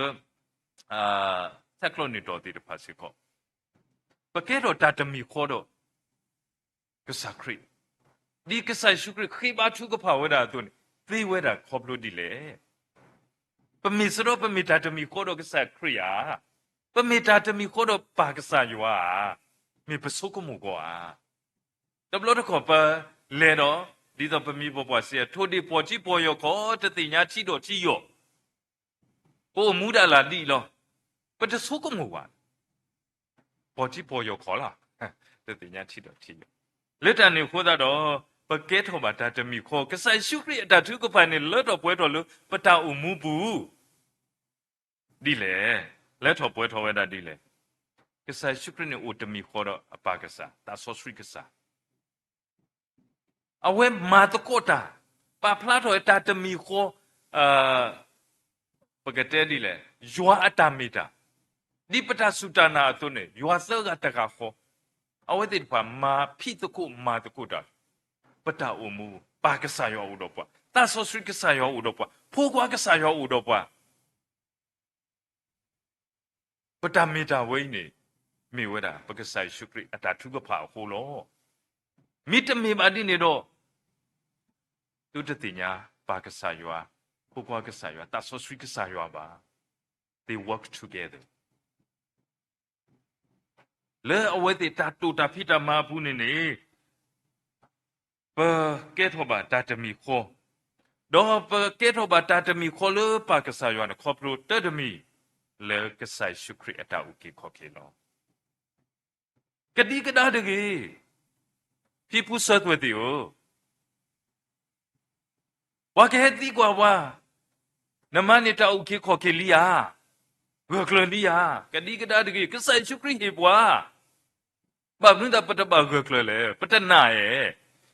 เซคโลนิโตติดพาสิโคปะเกตอตาตมีโคโดก็สักครีดีก็ใส่ชุกริขีบาชุกพาเวดาตัวนี้ตีเวดาครบรู้ดีเลยปะมีสโรปะมีตาจะมีโคโดก็ใส่ครียาปะมีตาจะมีโคโดปากใส่อยู่อ่ะมีประสบกุมกว่าแต่บล็อกขอปะเลนอดีต่อปะมีปะเสียทุดีปอจีปอยขอจะติญาชีโดชีโยโอ้มูดาลาดีหรอปะจะสุกุมกว่าปอจีปอยขอละจะติญาชีโดชีโยเลตานี่โคตาดอปะเกตโหบาตาจะมีโคก็ใส่ชุกริตาทุกพานี่เลิศป่วยถอลุปะตาอุมูบูดีแหละแล้วถอป่วยถอเวดาดีแหละก็ใส่ชุกรินี่อุตมีโคดอปากษาตาสอสริกษาเอาเวมาตะโกตาปาพลาถอตาจะมีโคปะเกตดีแหละยัวอัตามิตาดีปะตาสุตานาตัวนี่ยัวเซกะตะกะโคเอาไว้ติดความมาพิตกุมาตะกุดาปะตาอุมูปากษายออุดปะตาสอสริกษายออุดปะผู้กว่ากษายออุดปะปะตามิตาเวนี่มีเวดาปะกษายชุกริอัตาทุกภาโคโลมิตมีบาดินี่โดตุตติญาปากษายอผู้กว่ากษายอตาสอสริกษายอบา they work together le awete ta tu ta phita ma bu ne ne pa ke tho ba ta tami kho do pa ke tho ba ta tami kho le pa ka sa yo na kho pro ta tami le ka sai shukri ata u ki kho ke lo ka di ka da de ge phi pu sa twe ti o wa ke ti kwa wa na ma ni ta u ki kho ke li ya wa klo li ya ka di ka da de ge ka sai shukri he bwa ba nu da pa ta ba ga klo le pa ta na ye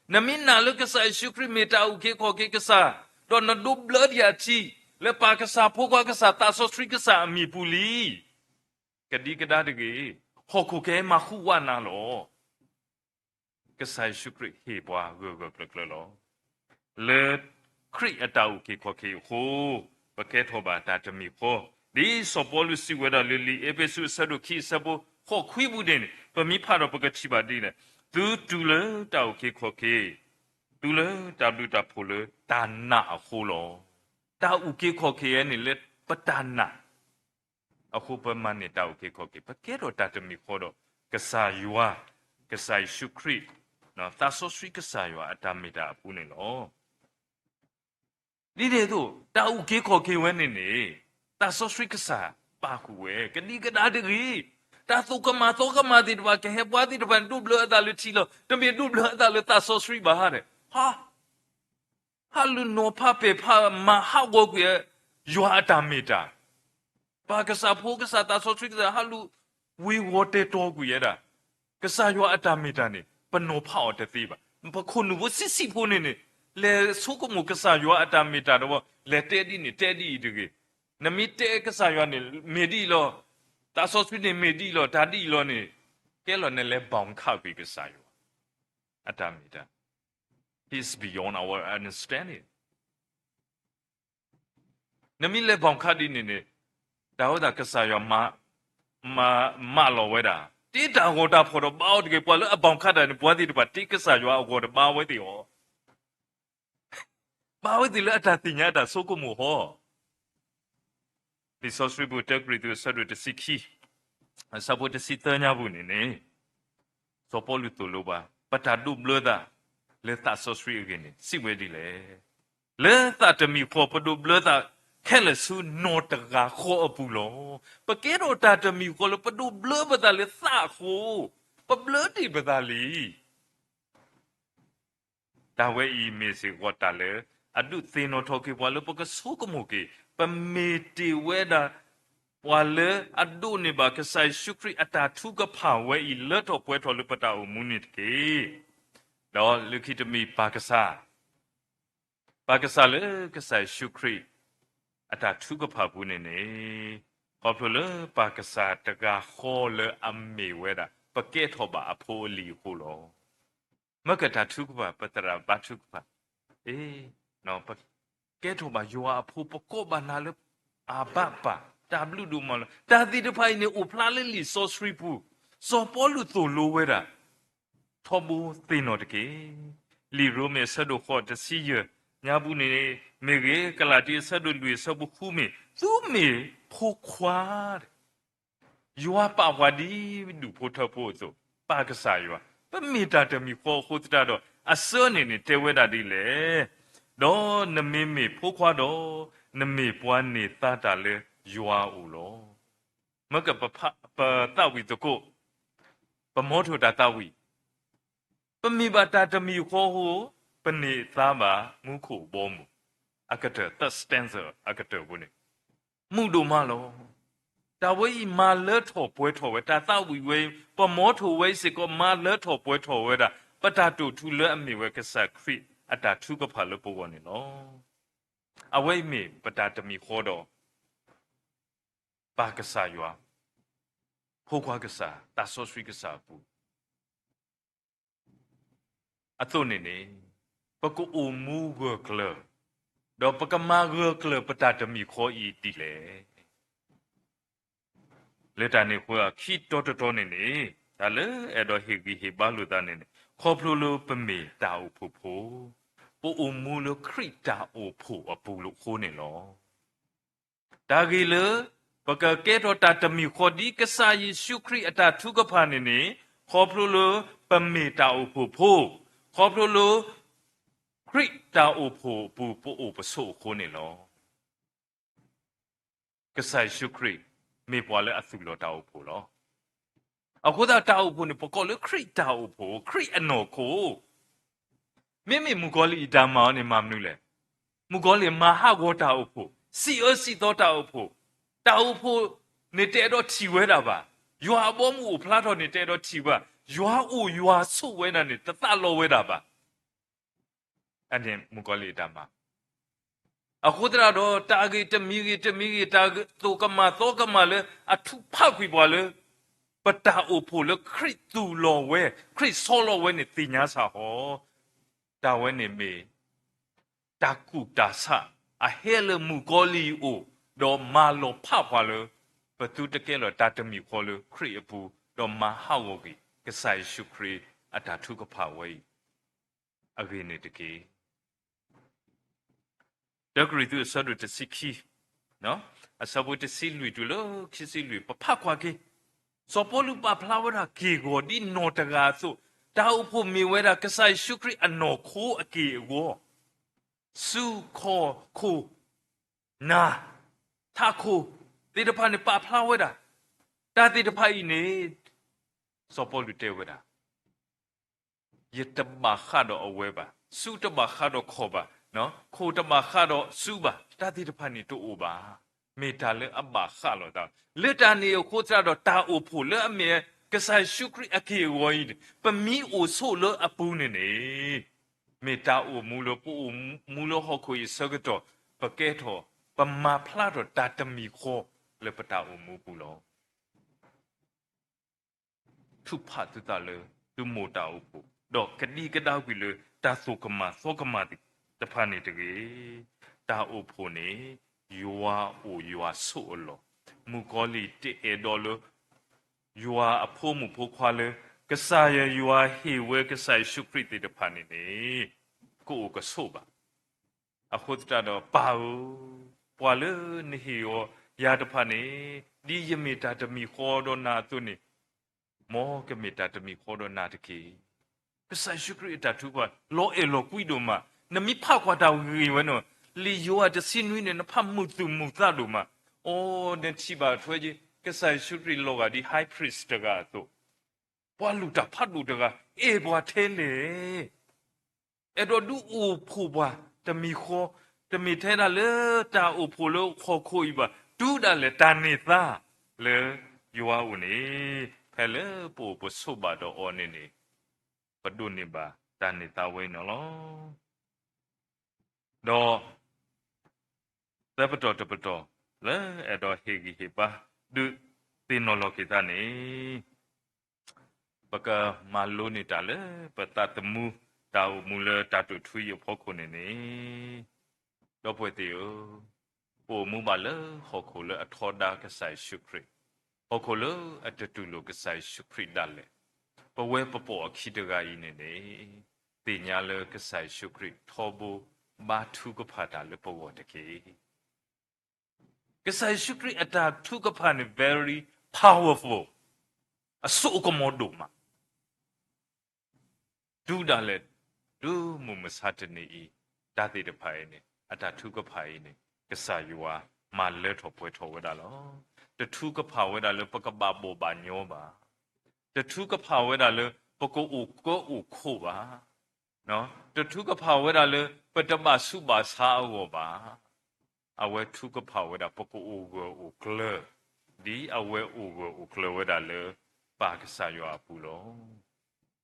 na min na lu ka sa shukri me ta u ke kho ke ka sa do na du blood ya chi le pa ka sa pho kwa ka sa ta so street ka sa mi pu li ka di ka da de ge ho ku ke ma khu wa na lo ka sa shukri he bwa ga klo lo le kri ata u ke kho ke ho pa ke tho ba ta ta mi kho di so po lu si we da li li epesu sa do ki sa bo kho khwi bu de pa mi pha do pa ka chi ba di ne tu le ta u ke kho ke tu le ta du ta pho le ta na ho lo ta u ke kho ke ye ne le pa ta na a khu pa man ne ta u ke kho ke pa ke do ta ta mi kho do ka sa yua ka sa shukri no ta so sri ka sa yua ata mi ta pu ne lo ni de do ta u ke kho ke we ne ne ta so sri ka sa pa ku we ka ni ka da de ri ta so ka ma di ba ke he bwa di ban du blo ta lu chi lo ta mi du blo ta lu ta so sri ba ha de ha lu no pa pe pa ma ha wo ku ye yua ata mi ta pa ka sa pho ka sa ta so sri ka sa ha lu we wo te to ku ye da ka sa yua ata mi ta ni pa no pha o te ti ba pa khu nu wo si si pho ne ne le so ko mo ka sa yua ata mi ta do le te di ni te di de ge na mi te ka sa yua ni me di lo ta so swi ni me di lo da di lo ni ke lo ne le baum kha pi ka sa yua ata mi ta is beyond our understanding na mi le baum kha di ni ne da ho da ka sa yua ma lo we da ti da ho da pho do ba o de ke pwa lo a baum kha da ni pwa di de ba ti ka sa yua o go de ba we ti ho ba we ti le ata ti nya da so ko mo hoဒီ social book တက်ပြီးသူဆက်ရတဲ့စီခီစပ်ဖို့တစီတညာဘူးနေနေစောပေါ်လူတူလိုပါပတာဒုဘလဒါလေတာ social ကင်းစီဝဲဒီလေလေတာတမီခေါ်ပဒုဘလဒါခဲလဆူနိုတကခေါ်အပူလောပကဲတော့တာတမီခေါ်လပဒုဘလဘဒါလေသာခိုပဘလတီဘဒါလီတာဝဲအီမေစီဝတ်တာလေအဒုသေနောထောကေဘဝလပကဆုကမိုကေပမေတီဝဲတာဘဝလေအဒုနေပါကဆိုင်ရှုခရီအတာထုကဖာဝဲဤလက်တော်ပွဲတော်လပတာအမှုနစ်ကေတော့လူခိတမီပါကစားလေကဆိုင်ရှုခရီအတာထုကဖာဘူးနေနေဟောဖလေပါကစားတကခေါ်လေအမေဝဲတာပကဲထောပါအဖိုးလီဟိုလောမကတာထုကပါပတရာဘတ်ထုကပါနော်ပကဲထောပါယောအဖိုးပကောဘာနာလေအဘပါတာဘလူဒူမလတာဒီတဖိုင်နေဥဖလာလေလီဆိုစရီပူစောပေါ်လူတိုလိုဝဲတာထောဘူသိနော်တကေလီရိုမေဆဒိုခေါ်တစီယညာဘူးနေမေကေကလာတီဆဒိုလူဆဘခုမေသူမေဖိုခွာယောပါဝဒီဒူဖိုထဖို့ဆိုပါကစားယောပမေတာတမီခေါ်ခိုတတာတော့အစောနေနေတဲဝဲတာဒီလေတော့နမေမေဖိုခွာတော့နမေပွားနေတာတာလေယောဦးလောမကပတဝီတကိုပမောထတာတဝီပမိဘတာတမီခေါ်ဟိုပနေသားပါမူခုဘောမူအကတသတ်စတန်ဆာအကတဘုန်မှုတို့မလောတာဝေးမာလက်ထော်ပွဲထော်ဝဲတာတဝီဝဲပမောထဝဲစကောမာလက်ထော်ပွဲထော်ဝဲတာပတာတူထူလက်အမေဝဲကဆာခရစ်အတာထုကဖာလပေါ်ဝင်လောအဝဲမေပတာတမီခေါ်တော့ပါကစားယောဖိုခွာကစားတာဆောစရီကစားပူအတုနေနေပကူအမူဂကလတော့ပကမာဂကလပတာတမီခေါ်ဤတီလေလက်တနေခွာခိတော်နေနေဒါလေအဲ့တော့ဟေဂီဟေဘာလူတာနေခေါ်ဖလိုလိုပမေတာအဖို့ဖို့ပူအမူလခရစ်တာအဖို့အပူလို့ခေါ်နေလောဒါကြီးလေ ปกเกตตาตมีขอดีกษาเยซูคริสต์ตาทุกพานินีขอพระลูปเมตาอุปโภขอพระลูคริสตาอุปปูปูอุปสุคนนี่ลอกษาเยซูคริสต์มีปวาเลอสุโลตาอุปโลเอาคนตาอุปนี่ปกเลยคริสตาอุปคริสอนโคไม่มุกอลีดามาเนี่ยมาไม่เลยมุกอลีมาหาโกตาอุปซีโตตาอุปตาอุปนี่เตโดทีเวดาบะยัวบอมูพลาดนี่เตโดทีวะยัวสู้เวนันนี่ตาโลเวดาบะอันนี้มุกอลีดามาအခုတရတော့တာဂီတမီဂီတာတိုကမာလေအထုဖောက်ပြီးပေါ်လေပတာအိုဖိုလေခရစ်တူလောဝဲခရစ်ဆောလောဝဲနေတင်ညာစာဟောတာဝဲနေမေတာကူတာဆာအဟဲလမူကောလီအိုတော့မာလောဖဖွာလေပတူတကဲလောတာတမီခေါ်လေခရစ်အပူတော့မာဟောက်ဝဂီကဆိုင်ရှုခရစ်အတာထုကဖဝဲအဂိနေတကေတကရီသူဆဒုတစီခီနော်အစဘုတစီလူတူလို့ခီစီလူပဖခွာကေစောပလူပဖလာဝရာကေကိုဒီနောတကာဆိုတာဥဖို့မီဝဲတာကဆိုင်ရှုခရစ်အနော်ခိုးအကေကိုစုခေါ်ခိုနာတာခိုတေတဖာနေပဖလာဝဲတာတာတေတဖာဤနေစောပလူတဲဝဲတာယတမခါတော့အဝဲပါစုတမခါတော့ခေါ်ပါနော်ခိုတမခါတော့စုပါတာတိတဖာနေတူပါမေတာလေအဘခါလို့တာလက်တန်နေခိုကြတော့တာအိုဖို့လေအမေကဆိုင်ရှုခရစ်အကေဝိုင်းပမီအိုဆိုလအပူနေနေမေတာအိုမူလပူမူလဟခိုစကတော့ပကဲတော့ပမာဖလာတော့တာတမီခိုလေပတာအိုမူပူလောထုဖတ်တလေသူမိုတာအိုပူတော့ကတိကတောက်ပြီလေတာဆိုကမာတိတဖာနေတကေတာအိုဖိုနေယွာအိုယွာဆိုလောမူကောလီတေအဒေါ်လောယွာအဖိုးမူဖိုးခွာလေကဆာယယွာဟေဝဲကဆာရှုခရစ်တေတဖာနေနေကိုကဆိုပါအခုတတော်ပါပွာလေနေဟီယောယာတဖာနေဒီယမေတာတမီခေါ်တော့နာသူနေမောကမေတာတမီခေါ်တော့နာတကေကဆာရှုခရစ်တတူပါလောအေလောကွီဒိုမာနမီဖောက်ခွာတာဝီဝနော်လီယိုအတစင်းနွိနေနဖတ်မှုသူမူသလိုမှာအိုးတဲ့ချိပါထွဲကြီးကဆိုင်ရှုရီလောကဒီ high priest တကတော့ပွာလူတာဖတ်လူတကအေးဘွားထဲလေအဲ့တော့ဒူအိုဖိုဘွားတမီခေါ်တမီထဲတာလေတာအိုဖိုလို့ခေါ်ခိုးပါဒူတာလေတာနေသားလေယောဦးနေဖဲလေပို့ပဆုပါတော့အော်နေနေပဒုနေပါတာနေသားဝဲနော်တော့တပတော်လဲအဲ့တော့ဟေဂီဟေပါဒုတင်နော်လောကိတာနေပကမာလိုနေတာလေပတတမူတာမူလတာတူထွေရဖို့ခုနေနေတော့ပွေတေယောပိုမူပါလေဟောခိုလေအထောဒါကဆိုင်ရှုခရစ်ဟောခိုလေအတတူလိုကဆိုင်ရှုခရစ်ဒါလေပဝဲပပေါ်ခိတကဤနေနေတင်ညာလေကဆိုင်ရှုခရစ်ထောဘူဘာထုကဖာတာလေပေါ်တကေကဆိုင်ရှုခရစ်အတာထုကဖာနေ very powerful အစုကမောဒုမဒူဒါလေဒူမူမစတ်နေဤတာတိတဖိုင်နေအတာထုကဖိုင်နေကဆာယွာမာလဲထောပွဲထောဝဲတာလောတထုကဖာဝဲတာလေပကဘာဘောဘာညောပါတထုကဖာဝဲတာလေပကိုအိုကိုအိုခိုပါနော်တထုကဖာဝဲတာလေပတမစုပါစာအောပါအဝဲထုကဖာဝဲတာပကိုအိုကိုအိုကလဒီအဝဲအိုကိုအိုကလဝဲတာလေပါကဆာယွာပူလော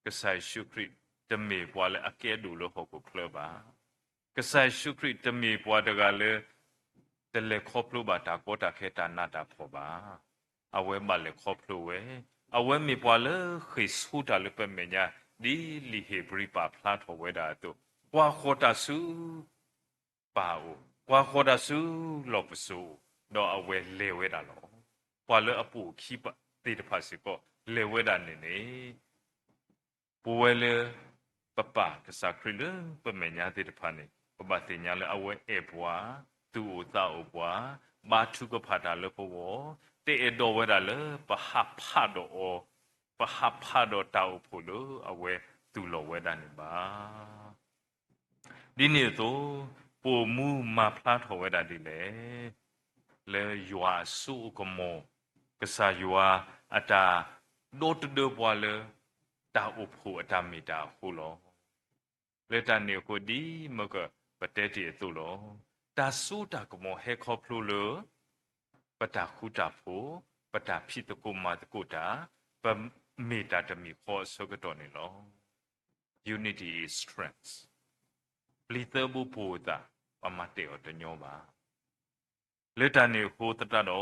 ကဆိုင်ရှုခရစ်တမေပွာလေအကဲဒူလို့ဟောကိုကလပါကဆိုင်ရှုခရစ်တမေပွာတကလေတလေခေါပလိုပါတာကောတာခဲတာနာတာဖောပါအဝဲမလေခေါပလိုဝဲအဝဲမေပွာလေခိစုတာလေပမေညာဒီလီဟေဘရီပါဖလာထောဝဲတာတော့ကွာခေါ်တာစုပါအိုကွာခေါ်တာစုလောပစုတော့အဝဲလေဝဲတာလောပွာလေအပူခိပတေတဖာစီကောလေဝဲတာနေနေပူဝဲလေပပကစားခရလပမေညာတေတဖာနေပပတင်ညာလေအဝဲအေပွာသူ့အိုတာအိုပွာ บาทุกพาดาเลปวเตเอโดเวดาเลปะฮับพาโดโอปะฮับพาโดตาอุพุลเอาเวตุโลเวดานิบาดินี่ตัวปูมูมาพลาดหัวดาดิle yua su komo kesa yua ata do de bwa le ta uphu ata mita hu lo le ta ne ko di ma ka pate ti tu lo ta su ta komo he kho phlu le pata khu ta phu pata phi ta ko ma ta ko ta pa meta ta mi kho so ka to ne lo unity is strength plita bu pu ta pa ma te o ta nyo ba le ta ne ho ta ta do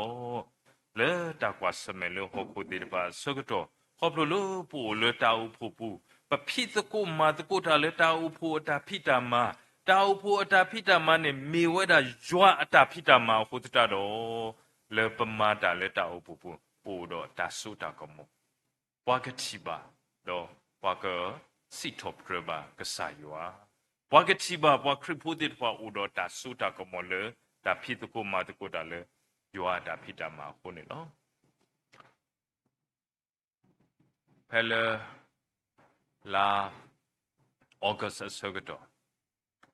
le ta kwa sme le ho ko ti ba so ka to ho plo lo pu le ta u phu pu pa phi ta ko ma ta ko ta le ta u phu ta phi ta ma ta u phu ta phi ta ma ne me we da jwa ta phi ta ma ho ta do le pa ma ta le ta u phu pu pu do ta su ta ko mo wa ka ti ba do wa ka si top ba ka sa ywa wa ka ti ba wa kri phu ti ba u do ta su ta ko mo le ta phi ta ko ma ta ko ta le ywa ta phi ta ma ho ne lo pele la August Sogato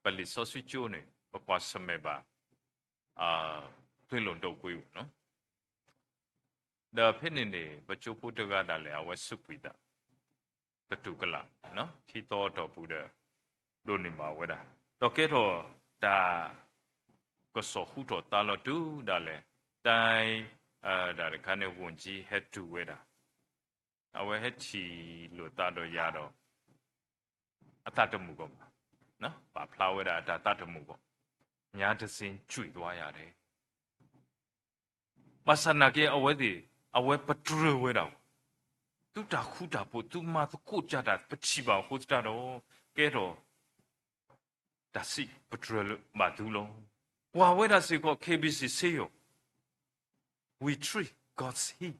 Pali Sosi June Papa Sameba Twilon do Gu no the penny but you put together I was supida the Tukala no he thought of Buddha Donima weather Toketo da Goso Huto Talo do dale die that the kind of wunji had to weather our head chi lutado yado atatamugo no pa plaweda atatamugo nya de sin chui twa ya de masana ke awedi awe patru we da tu ta khu ta po tu ma tu ko cha da pachi ba ho ta do ke do da si patru ma tu lo wa we da si ko KBC say yo we treat God's he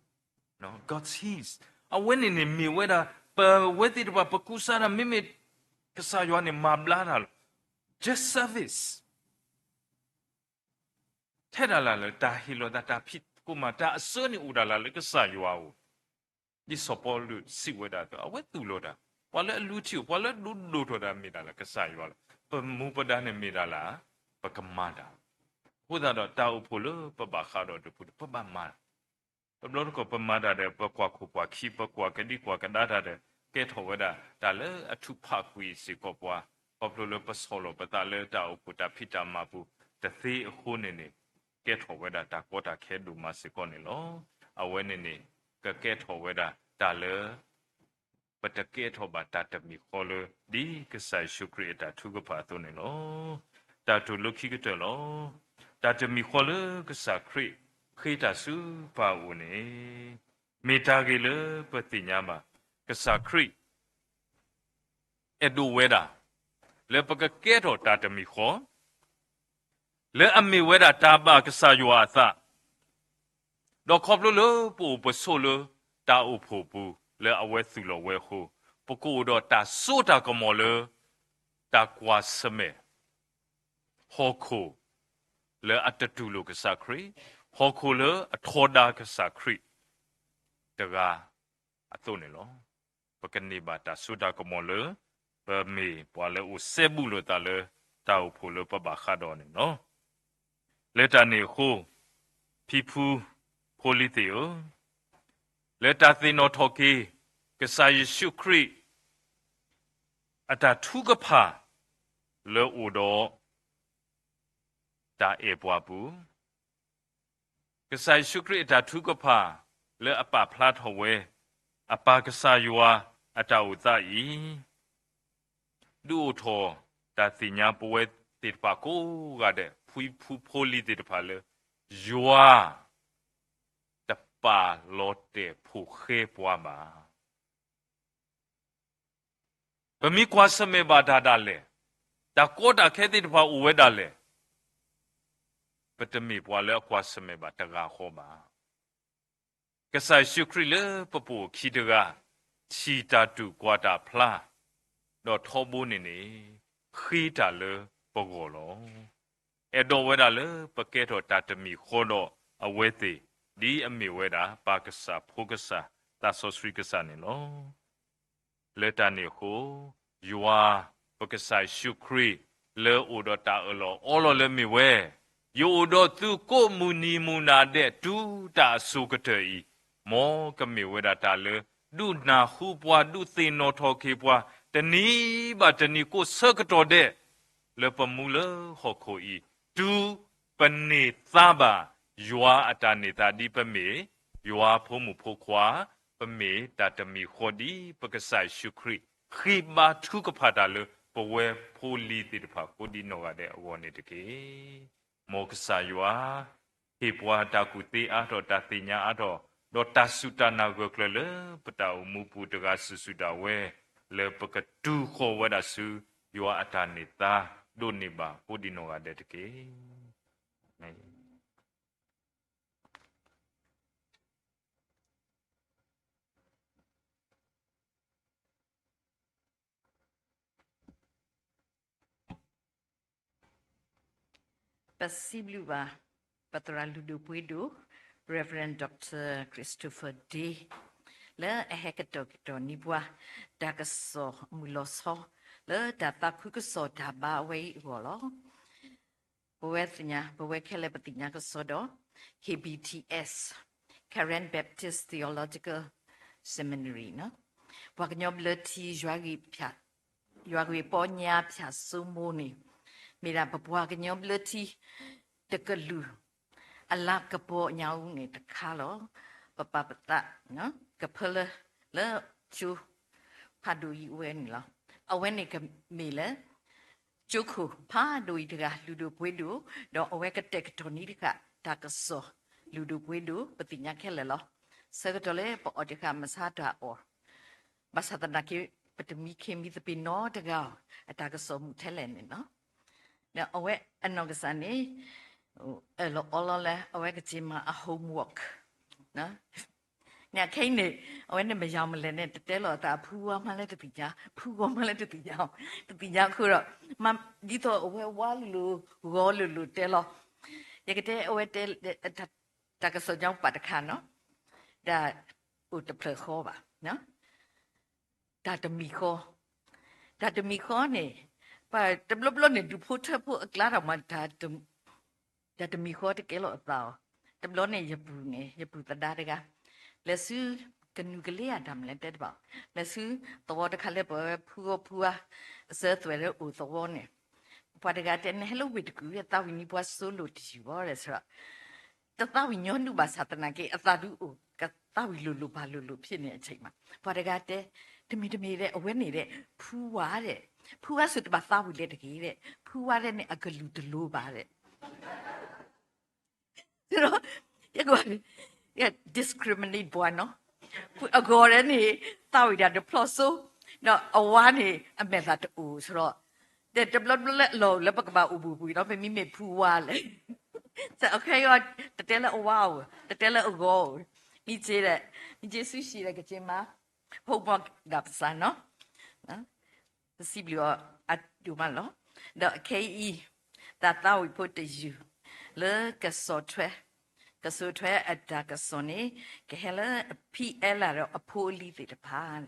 no God's his I went in me whether with it was Pakusana Mimit Kasayuan in Mablanal. Just service. Tedala Dahilo that a pit Kumata, a sunny Udala like a Sayuau. This support see whether I went to Loda. While let loot you, while let loot to that Midala Kasayual. But Mupadan and Midala, Pakamada. Without a Tau Polo, Pabakado to put Pabama. ตำรวจก็ประมาณได้ประกว่าคู่กว่าขี้ประกว่ากันดีกว่ากันได้ได้เกตหัวได้แต่เลยทุกภาควิสิกว่าพอเราไปสโลไปแต่เลยแต่อุปถัมภ์พิจารณาปุ๊บแต่ที่คนนี้เกตหัวได้แต่ก็แต่แค่ดูมาสิก่อนนี่ล้อเอาไว้นี่ก็เกตหัวได้แต่เลยปัจจัยเกตหัวบัตรแต่มีข้อเลยดีก็ใส่ชุกรีแต่ทุกภาคตัวนี่ล้อแต่ทุกลูกขี้ก็เจอล้อแต่จะมีข้อเลยก็ใส่ครีခိတာစုပါဦးနေမေတာကေလပတိညာမကစာခရိအဒူဝေဒာလေပကကေတော်တာတမီခောလေအမီဝေဒာတာဘာကစာယောအသတော့ခေါပလလပူပဆိုလတာဥဖို့ပူလေအဝဲသူလဝဲဟုပကိုတော့တာဆိုတာကမောလတာကွာစမေဟောခိုလေအတတူလကစာခရိဟောခိုလအထောဒါကစာခရိတကအတုန်လောပကနေဘာတာဆူတာကမောလပမေပွာလေဥဆေဘူးလတာလေတောက်ဖိုလပပခါတော်နေနော်လက်တနေခုဖီဖူဖိုလီတေယလက်တသိနောထောကေကစာယေရှုခရိအတာထုကဖာလေဥတော်တာအေပွားဘူးကစားရှုခရစ်တာထုကဖာလေအပဖလာထဝဲအပကစားယွာအတဝသဤဒူထောတာတိညာပဝဲတိပကိုကတဲ့ဖူဖူဖိုလီတိဖာလေယွာတပါလောတေဖူခေပွားမှာပမိကွာစမေဘာဒါဒါလေတာကိုတာခဲတိတဖာဥဝဲဒါလေပတမီပွာလေကွာစမေဘာတကာခောပါကဆာရှုခရီလေပပူခီတကချီတာတူကွာတာဖလားတော့ထောဘူးနေနေခီတာလေပကောလော တော်ဝဲတာလေပကဲတော့တာတမီခေါ်တော့အဝဲသေးဒီအမေဝဲတာပါကစားဖိုကစားတာဆောစရီကစားနေလောလက်တနေကိုယွာပကစားရှုခရီလေအိုဒတာအလောအော်လောလေမီဝဲယိုဒသူကိုမူနီမူနာတဲ့ဒူတာဆုကတဲ့ဤမောကမီဝဲတာလေဒုနာခုပွားဒုသိနောထောခေပွားတနီးပါတနီကိုဆကတော်တဲ့လေပမူလဟောခိုဤဒူပနေသဘာယွာအတနေတာဒီပမေယွာဖို့မှုဖို့ခွာပမေတာတမီခေါ်ဒီပကဆိုင်ရှုခရီခိဘာထုကဖတာလေပဝဲဖိုလီတိတဖာကိုဒီနောကတဲ့အဝနေတကေမောကဆာယွာဟေပွားတာကုတေအားတော်တာတိညာအားတော်ဒေါ်တာစုတနာကိုကလပတာမူပူတကဆူတာဝဲလေပကတူခေါ်ဝဒဆူယွာအတနေတာဒိုနေပါကိုဒီနောကတဲ့တကေPossible ba Patra Ludo Puido, Reverend Dr. Christopher D. Le hekatok to nibwa dakaso muloso le data kukuso daba way wolo. Boethnya, Boekele Patinya Sodo, KBTS, Karen Baptist Theological Seminary, no? Wagnob Leti Joagi Pia, Joagi Ponya Pia Sumoni. Mira papua ke nyom leti tekelu ala kepo nyau ni tekalo papa peta no kepele le chu padu wen la awen ni ke mile chuku padu ida ludu puedu do awe ke tek toni dika takaso ludu puedu petinya kele lo segetole po odika masada or basata ki petemi kemi tepino daga atakaso mutelen no now, away anogasani, olole, away a homework. No? Now, Kane, when the Bajamalene, the tell that poor mallet pija, poor mallet pija, the pija kura, Mam, Dito, away walu, rollu, tell. You get away tell that Takaso jump at the cano, that would the plehova, no? That the Miko, that the Mikone. But the blonde do put her put a glad of my dad that the Miko to kill of thou. The blonde Yapune, you put the dadiga. Let's see the nuclear dam let that about. Let's see the water caliber poor, earth weather with the warning. But I got an hello with you, that we was so low to you or as her. The thou in your new bus hatanaki, a thadu, got thou lulu palulu, pinny a chima. But I got there to meet me there, when it, poor. Poor suit about that we let it get it. Poor and a good low about it. You know, you go, yeah, discriminate boy, no? A go any, thou we the plus so, no, a one a method to ooze, right? That the blood low, lepak about ubu, we don't me me poor. So, okay, the teller, oh wow, the teller, oh go. Me say that, me just sushi like a jima, hope up, son, no? Possibly at Dumalo, the KE that thou we put the you. Le Casotre at Dacasone, Gahela, PL, a poor leaf it upon.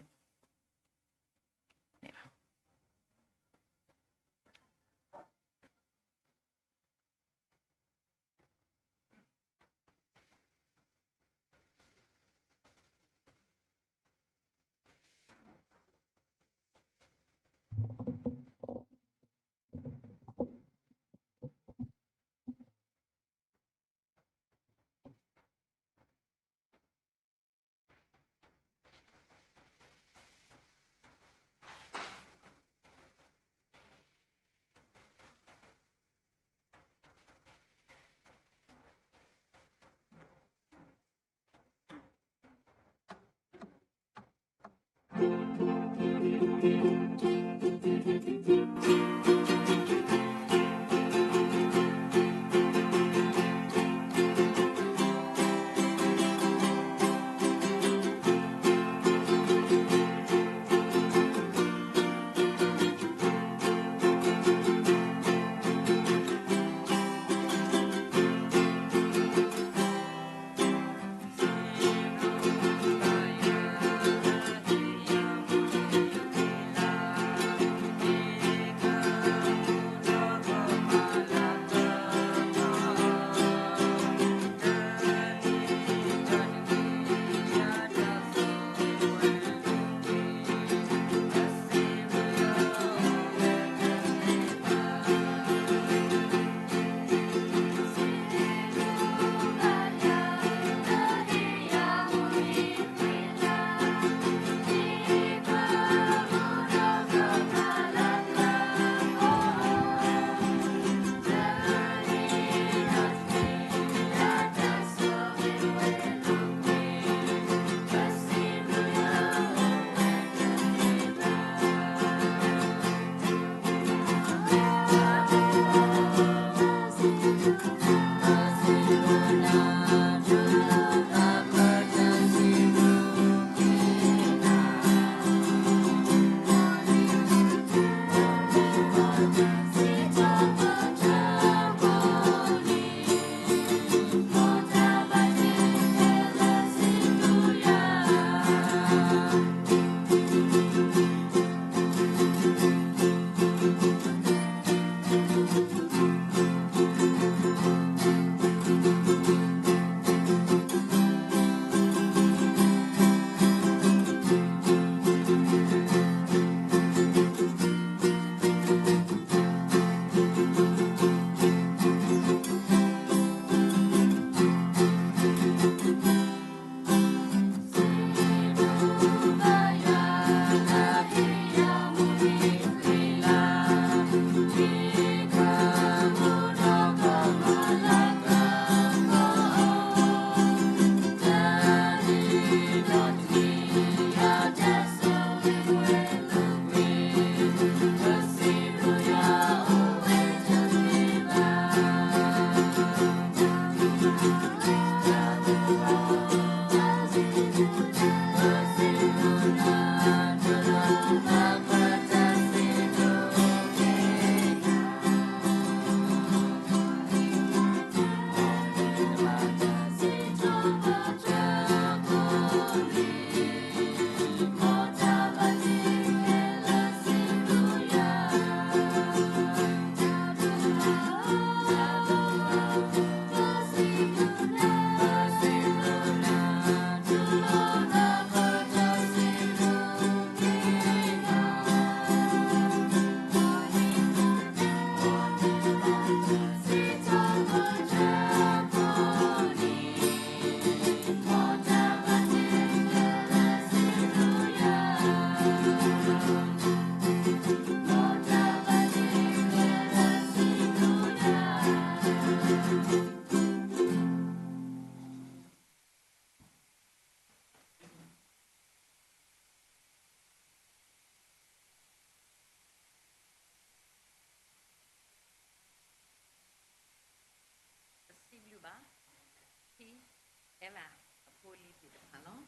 အဲ့လားအဖိုးလေးပြတယ်ဟာနော်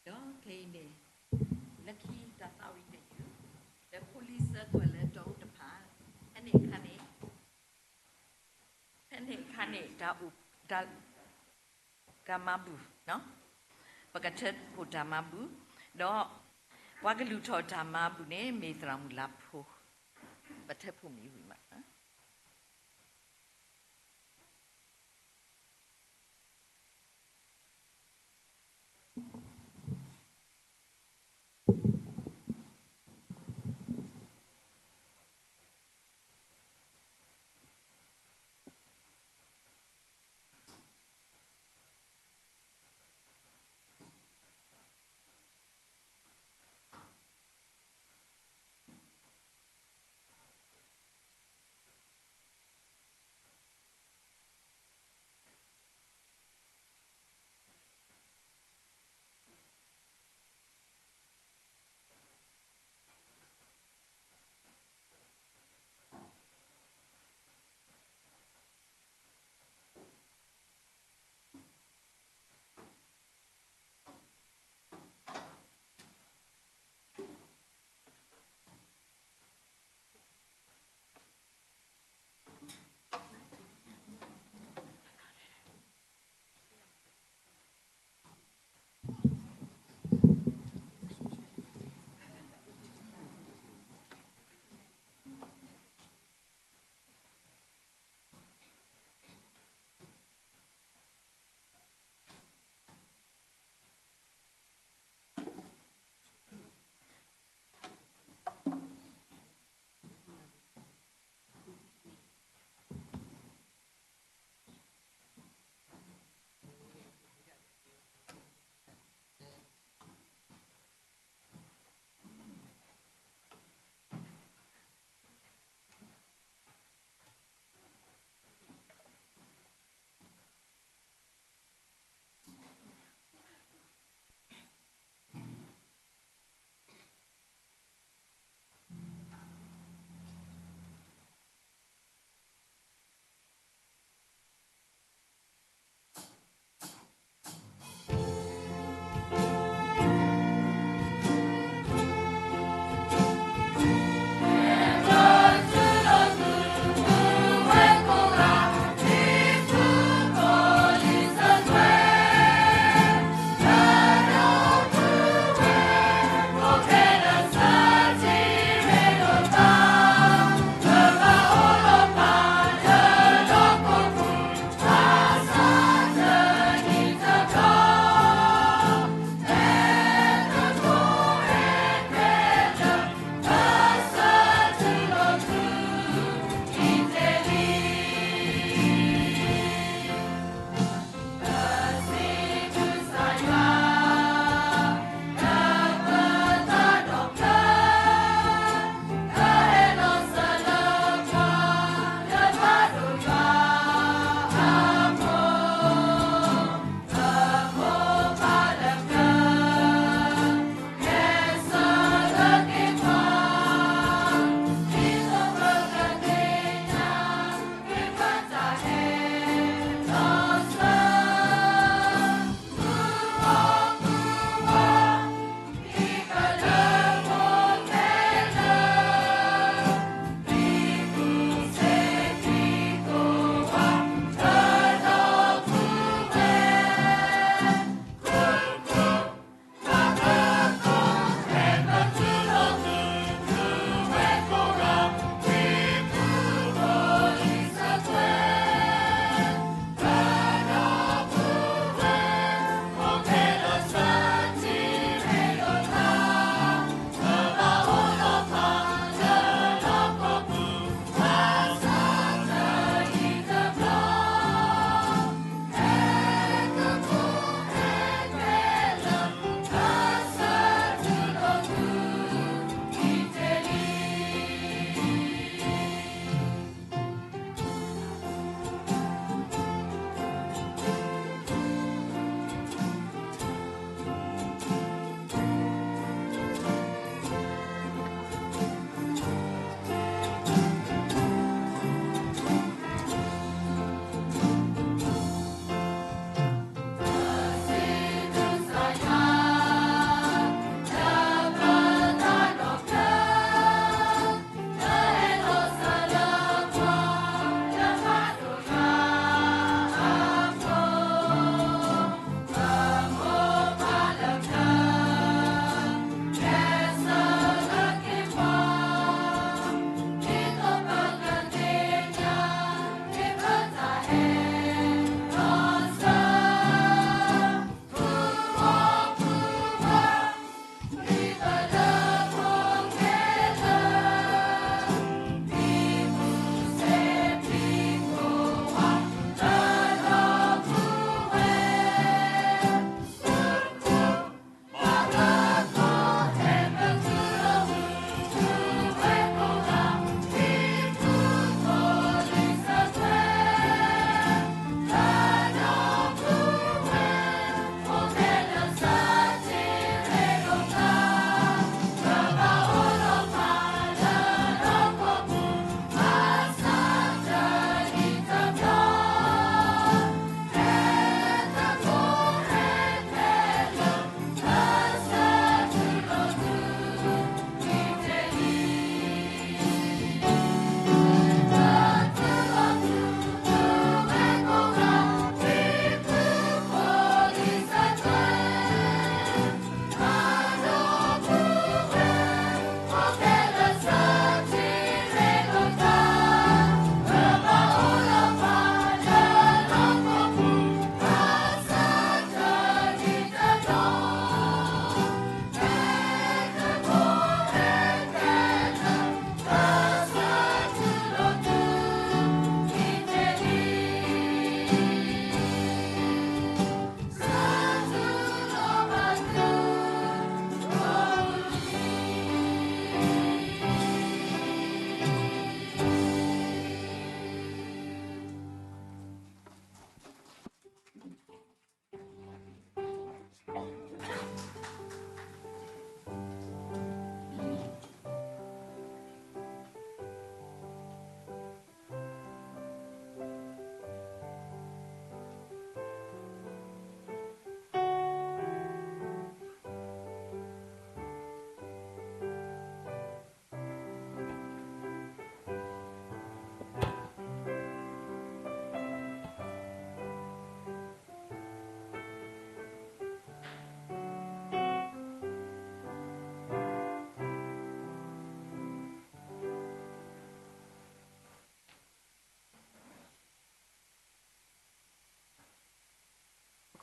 တော့ခိနေလက်ခီတာသာဝိတဲ့ယူတဲ့ police တော့လည်းတော့တဖာအနေခါနေဒါဥဒါမဘူးနော်ပကချက်ဟိုဒါမဘူးတော့ဝါကလူထော်ဒါမဘူးနေမေသရာမူလာဖို့ပထက်ဖို့မီဝီမှာ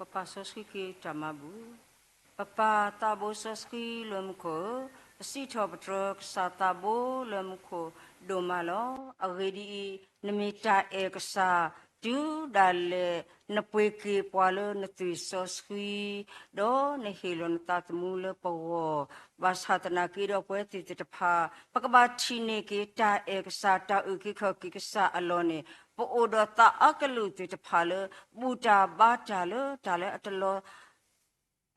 papa soski tamabu papa tabo soski lemko si thoptro satabo lemko domalo agedi nemita eksa du dale napweke pwalo natui soski do ne hilon tatmule pawo bashatana kiro pweti titapha pakaba chine ke ta eksa ta uki khoki ksa alone po odo ta akalu titapha le buta bata le tale atlo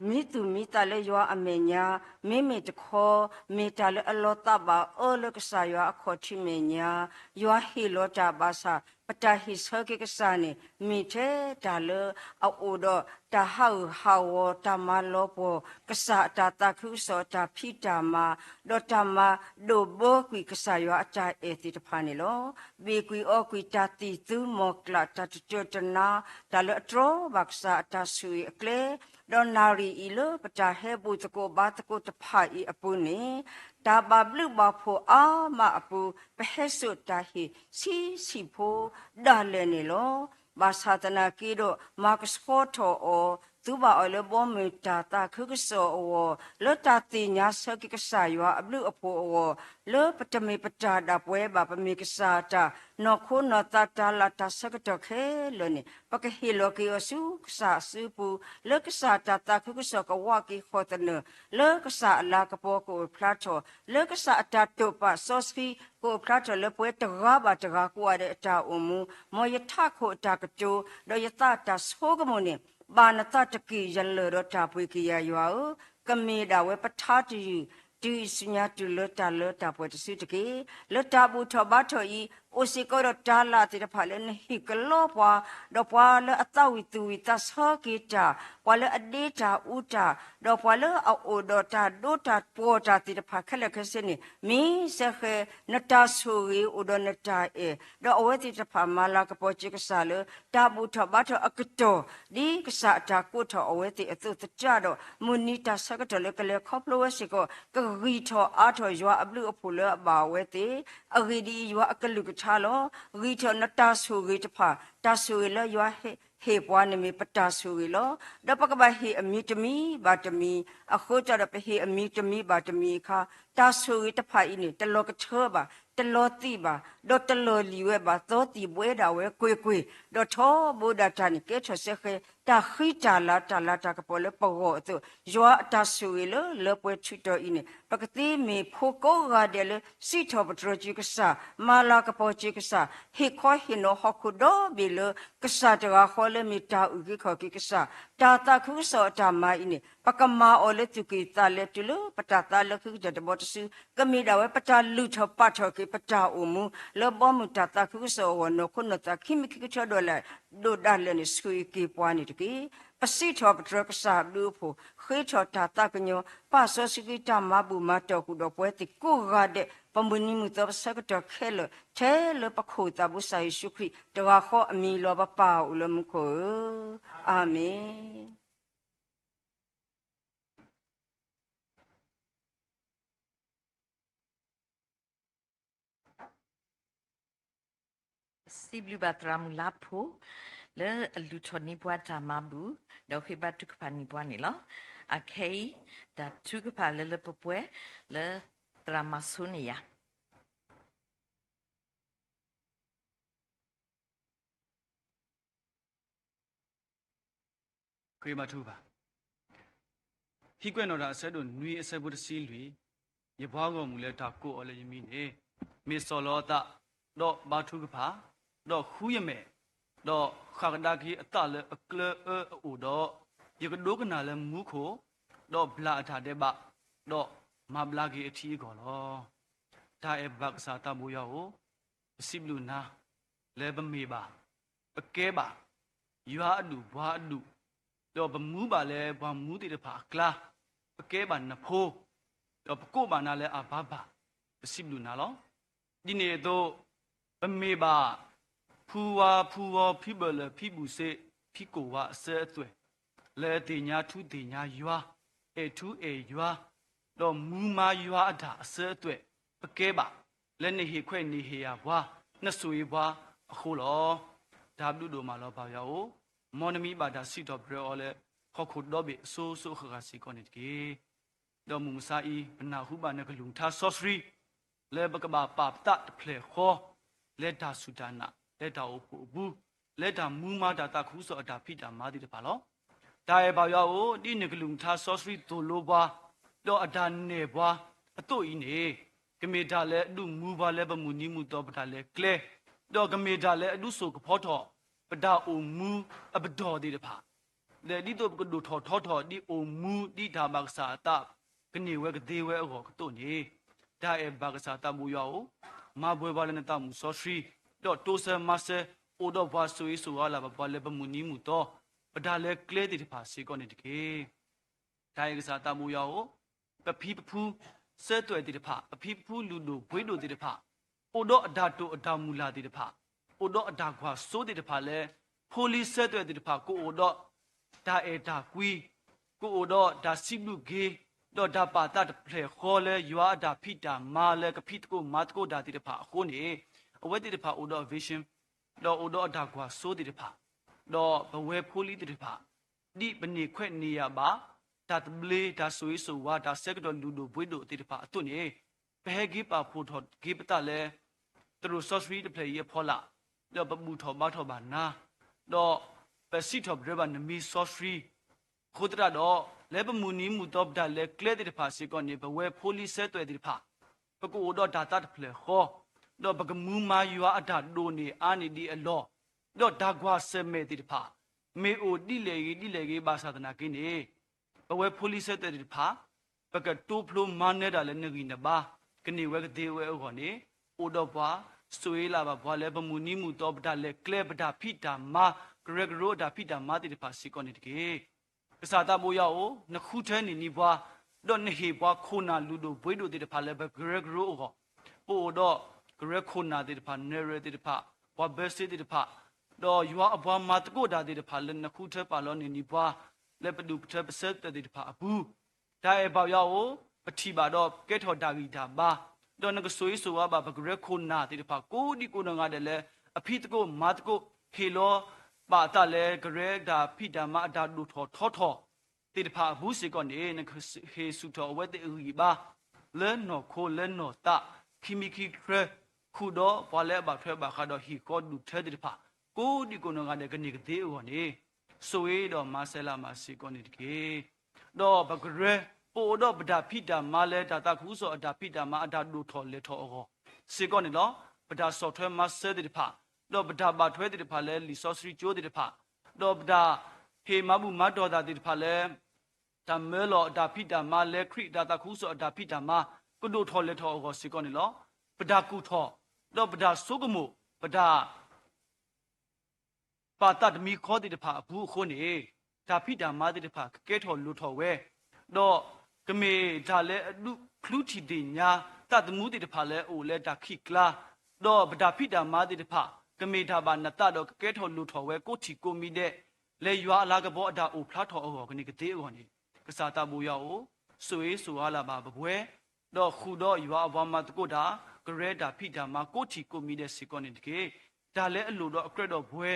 mitu mitale yo amenya meme tko metale alota ba ole ksa yo akhothi menya yo hilota basa pata hisoke kasane mithe tale aodo ta hawo tamalopo kasa ta khuso ta phita ma do tama do bo kwi kasa yo acha eti tphane lo be kwi o kwi ta ti tu mokla ta chotana tale tro baksa ta sui kle donari ilo pata hebu tko ba tko tphai apune ta bablu ba pho a ma apu pehesu ta hi si pho dale ne lo ba satana ki do marcus photo o tu ba ole bo me ta khuso o lo ta ti nya sa ki ksa yo ablu apho o lo patame pata da pwe ba pa me ksa ta no kho no ta la ta sa ka to khe lo ne pa ke hi lo ki o su ksa su pu lo ksa ta khuso ka wa ki khotane lo ksa la ka po ko plato lo ksa ta to pa soski ko plato le pwe ta ba ta ko wa de ta umu mo ya tha kho ta ka jo do ya ta so ga mo ne ba na ta ta ki ya le ro ta pwe ki ya yo ka me da we pa tha ti tu sunya tu lo ta pwe ta su ta ki lo ta bu tho ba tho yi o si ko ro ta la ti da pha le ne hi ka lo pwa do pwa le ata wi tu wi ta so ki ta pwa le ade ta u ta do pwa le a o do ta do ta po ta ti da pha khale khase ni mi se khe na ta su wi o do na ta e do o we ti da pha ma la ka po chi ka sa le ta bu tho ba tho akato di ka sa ta ko tho o we ti a tu ta cha do mu ni ta sa ka to le ka le khop lo we si ko ka ri tho a tho yo ablu a phu le ba we ti a ri di yo akalu ka cha lo ri tho na ta su ri ta pha ta su le yo he pwa ne me pata su lo da pa ka ba he ami tami ba tami a kho cha da pa he ami tami ba tami kha ta su ta pha i ne ta lo ka chhe ba ta lo ti ba do ta lo li we ba to ti bwe da we kwe do tho bo da ta ni ke tho se khe ta khi ta la ta ka po le po go to yo ta su lo le pwe chu to i ne pa ka ti me pho ko ga de le si tho ba tro ji ka sa ma la ka po ji ka sa he kho hi no ho khu do bi le ka sa ta ga kho le mi ta u ki kho ki ka sa ta khu so ta ma i ne pa ka ma o le tu ki ta le tu lo pa ta le khu ja de bo ta su ka mi da we pa ta lu tho pa tho ki pa ta u mu le bo mu ta khu so wo no khu no ta ki mi ki cho do le do da le ni su ki pwa ni ki pasi tho pa tro ka sa lu pho khoi tho ta ka nyo pa so si ki ta ma bu ma to ku do pwe ti ku ga de pambuni mu to sa ka to khelo the le pa kho ta bu sa Yesu Christ to ga kho ami lo ba pa u lo mu kho amen Siblu batramu lapo le lutoni boata mabu do khiba tukpani bwani lo akei da tukpa le popwe le tramasunia ခွေမထူပါဟိကွဲ့နော်တာအဆက်တို့နွေအဆက်ဖို့တစီလွေရပွားကောမူလဲတာကိုအလယမီနေမေစောလောတာတော့ဘာထုကဖာတော့ခူးရမဲတော့ခါကဒါကီအတလဲအကလအိုတော့ရကဒိုကနာလဲမူခိုတော့ဘလာအထာတဲ့ဘတော့မဘလာကီအထီကောလောဒါအဘကစားတဘူယောစိဘလူနာလဲဘမေပါအကဲပါရွာအလူဘွားအလူတော့ဘမူးပါလဲဘွားမူးတိတဖာကလာအကဲပါနဖိုးတော့ပကိုပါနာလဲအဘာဘာစိဘလူနာလောဒီနေတော့ဘမေပါဖူဝါဖိဘလဖိဘူးစေဖိကိုဝါဆဲသွဲလဲတင်ညာထုတင်ညာရွာထုရွာတော့မူမာရွာအတာအဆဲသွဲပကဲပါလဲနေဟိခွဲ့နေဟေယာဘွားနှဆွေဘွားအခုလောဒါဘလူတို့မှာလောပါယောမ မောနမီဘာဒါစီတော့ဘရောလေခေါခုတော့ဘေဆိုခါစီကောနေတကေတော့မူစာအီဘနာဟုဘာနကလုံသာဆော့စရီလေဘကဘာပပတတ်ဖလေခေါ်လက်တာဆူဒနာလက်တာအိုပူဘူးလက်တာမူမာတာတခုစောအတာဖိတာမာတိတပါလောဒါရဲ့ဘာရောဒီနကလုံသာဆော့စရီတိုလိုဘာတော့အတာနေဘွာအတုဤနေကမေတာလဲအဒုမူဘာလဲဘမူနီမူတော့ပတာလဲကလဲတော့ကမေတာလဲအဒုဆိုကဖောတော့ပဒါအိုမူအပတော်ဒီတပါလေဒီတော့ကဒုထောဒီအိုမူဒီဒါမကစာတာကနေဝဲကသေးဝဲအောကတုန်ကြီးဒါရဲ့ဘာကစားတမှုရောမဘွေပါလည်းနဲ့တမှုဆော့စရီတော့တိုဆာမဆာအိုတော့ဘာဆိုရေးဆိုလာဘာလည်းဘမူနီမှုတော့ပဒါလည်းကလဲတိတပါစီကောနေတကေဒါရဲ့ကစားတမှုရောပပီပဖူးစဲတွေ့တိတဖအဖီဖူးလူတို့ဘွေးတို့တိတဖအိုတော့အဒါတိုအဒါမူလာတိတဖအိုတော့အဒါခွာစိုးတိတဖလဲဖိုလီစဲတွေ့တိတဖကိုအိုတော့ဒါအေဒါကွီကိုအိုတော့ဒါစီဘလူဂေတော့ဒါပါတတ်ဖလေခေါ်လဲယွာဒါဖိတာမာလဲကဖိတကိုမတ်ကိုဒါတိတဖအခုနေအဝဲတိတဖအိုတော့ vision တော့အိုတော့ဒါခွာစိုးတိတဖတော့ဘဝဲဖိုလီတိတဖဒီဘနေခွဲ့နေရပါဒါတဘလေဒါဆိုရေးဆိုဝါဒါစက်တော်လူတို့ဘွေတို့တိတဖအတုနေဘဲဂိပါဖို့တော့ဂိပတလဲသူတို့ sorcery တဖလေရဖော်လာတော့ဘမှုထော်မထော်ပါနာတော့ပစီထော်ဘရဘနမီ sorcery ခုတရတော့လဲပမူနီမူတော့ဒါလဲကလဲတိတဖစီကောနေဘဝဲဖိုလီဆက်တွေ့တိတဖပကူတော့ဒါတာတဖလေခေါ်တော့ဘကမူမာယူအတာဒိုနေအာနီဒီအလောတော့ဒါကွာဆမဲတိတဖမေအိုတိလေကြီးဘာသာတနာကိနေဘဝဲဖိုလီဆက်တဲ့ဖာပကတိုဖလိုမနေတာလည်းနေကြီးနဘာကနေဝဲကသေးဝဲအောနေအိုတော့ဘွာဆွေးလာဘွာလဲဘမူနီမူတော့ပဒါလဲကလဲပဒါဖိတာမာဂရက်ရိုဒါဖိတာမာတိတဖာစီကောနေတကေကစားတာမိုးရောနခုထဲနေနီဘွာတော့နေဟေဘွာခိုနာလူတို့ဘွေးတို့တိတဖာလဲဘဂရက်ရိုအောပို့တော့ဂရက်ခိုနာတိတဖာနေရတိတဖာဘွာဘက်စစ်တိတဖာတော့ယူအဘွာမတ်ကိုဒါတိတဖာလဲနခုထဲပါလောနေနီဘွာလေပဒုပထပစက်တဲ့ဖာဘူးဒါရဲ့ဘောက်ရောပတိပါတော့ကဲထော်တာဂီတာဘာတော့ငကဆွေးဆိုပါဘဂရက်ခုနာတဲ့ဖာကိုဒီကိုနငါတယ်လေအဖိတကိုမတ်ကိုဟေလောပါတလဲဂရက်ဒါဖိတာမအတာဒုထောတဲ့ဖာဘူးစီကနေငကဟေစုတော်ဝဲတဲ့ဦပါလဲနော်ခိုလဲနော်တာခီမီခီခရခုတော့ဘာလဲဘာထွဲဘာခါတော့ဟီကောဒုထဲတဲ့ဖာကိုဒီကိုနငါတဲ့ကနေကတဲ့ဥကနေဆိုရတော့မာဆဲလာမာစီကောနေတကေတော့ဘဂရဲပိုတော့ဗဒါဖိတာမာလဲတာတခုဆိုအတာဖိတာမာအတာဒူထော်လေထော်အောစီကောနေတော့ဗဒါဆော့ထွဲမာဆဲတဲ့ဖာတော့ဗဒါဘာထွဲတဲ့ဖာလဲလီဆော့စရီကျိုးတဲ့ဖာတော့ဗဒါဟေမဘူးမတော်တာတဲ့ဖာလဲတမဲလောအတာဖိတာမာလဲခရိတာတခုဆိုအတာဖိတာမာကုဒိုထော်လေထော်အောစီကောနေလောဗဒါကူထော်တော့ဗဒါဆုကမှုဗဒါပါတတ်မီခေါ်တဲ့ဖာဘူးခုနေဒါဖိတာမာတဲ့ဖာကဲထော်လူထော်ဝဲတော့ကမေဒါလဲအလူခလူတီတင်ညာတတ်မှုတဲ့ဖာလဲအိုလဲဒါခိကလာတော့ဒါဖိတာမာတဲ့ဖာကမေဒါဘာနတတော့ကဲထော်လူထော်ဝဲကိုတီကိုမီတဲ့လေရွာအလာကဘောအတာအိုဖလားထော်အောကနေကတဲ့အောနေကစားတာဘူရောဆွေးဆိုလာပါဘပွဲတော့ခုတော့ရွာအဘမတ်ကိုဒါဂရဲဒါဖိတာမာကိုတီကိုမီတဲ့စီကောနေတကေဒါလဲအလိုတော့အကရက်တော့ဘွဲ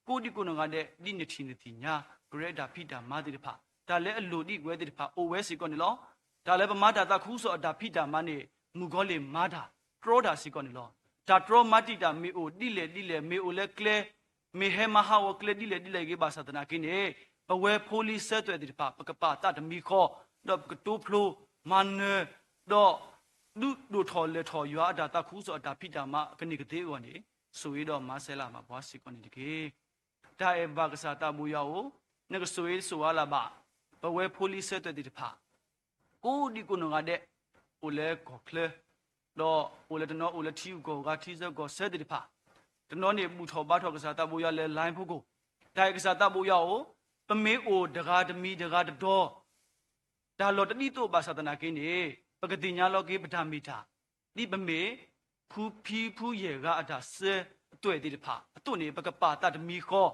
ကိုဒီကိုနငါတဲ့ဒီနေချင်းတီညာဂရက်ဒါဖိတာမာတိတဖာဒါလဲအလိုဒီကွဲတိတဖာအိုဝဲစီကောနေလောဒါလဲပမာတာတခူးဆိုဒါဖိတာမာနေမူဂောလေမာတာထရောဒါစီကောနေလောဒါထရောမာတိတာမေအိုဒီလေမေအိုလဲကလဲမေဟမဟာဝကလဲဒီလေကေဘာသဒနာကိနေဘဝဲဖိုလီဆက်တဲ့တိတဖာပကပါတာတမီခောတော့ကတိုဖလိုမန်တော့ဒုထော်လေထော်ရွာဒါတခူးဆိုဒါဖိတာမာကနေကတဲ့ကောနေဆိုရတော့မာဆဲလာမှာဘွားစီကောနေတကေဒါအဘကစားတာဘူယောနကဆွေးဆိုလာပါဘဝဲဖိုလီဆက်တဲ့တဖာကိုဒီကုနငါတဲ့အိုလဲကောကလဲတော့အိုလဲတနော်အိုလဲတီကိုကတီဇကောဆက်တဲ့တဖာတနော်နေမှုထော်ဘာထော်ကစားတာဘူယောလဲလိုင်းဖို့ကိုဒါကစားတာဘူယောပမေအိုဒဂါဒမီဒဂါဒတော်ဒါလော်တတိတို့ဘာသာတနာကိနေပကတိညာလောကေပဒမီတာဒီပမေဖူဖီဖူရေကအတာဆဲတွေ့တဲ့တဖာအတုနေပကပါတတမီခော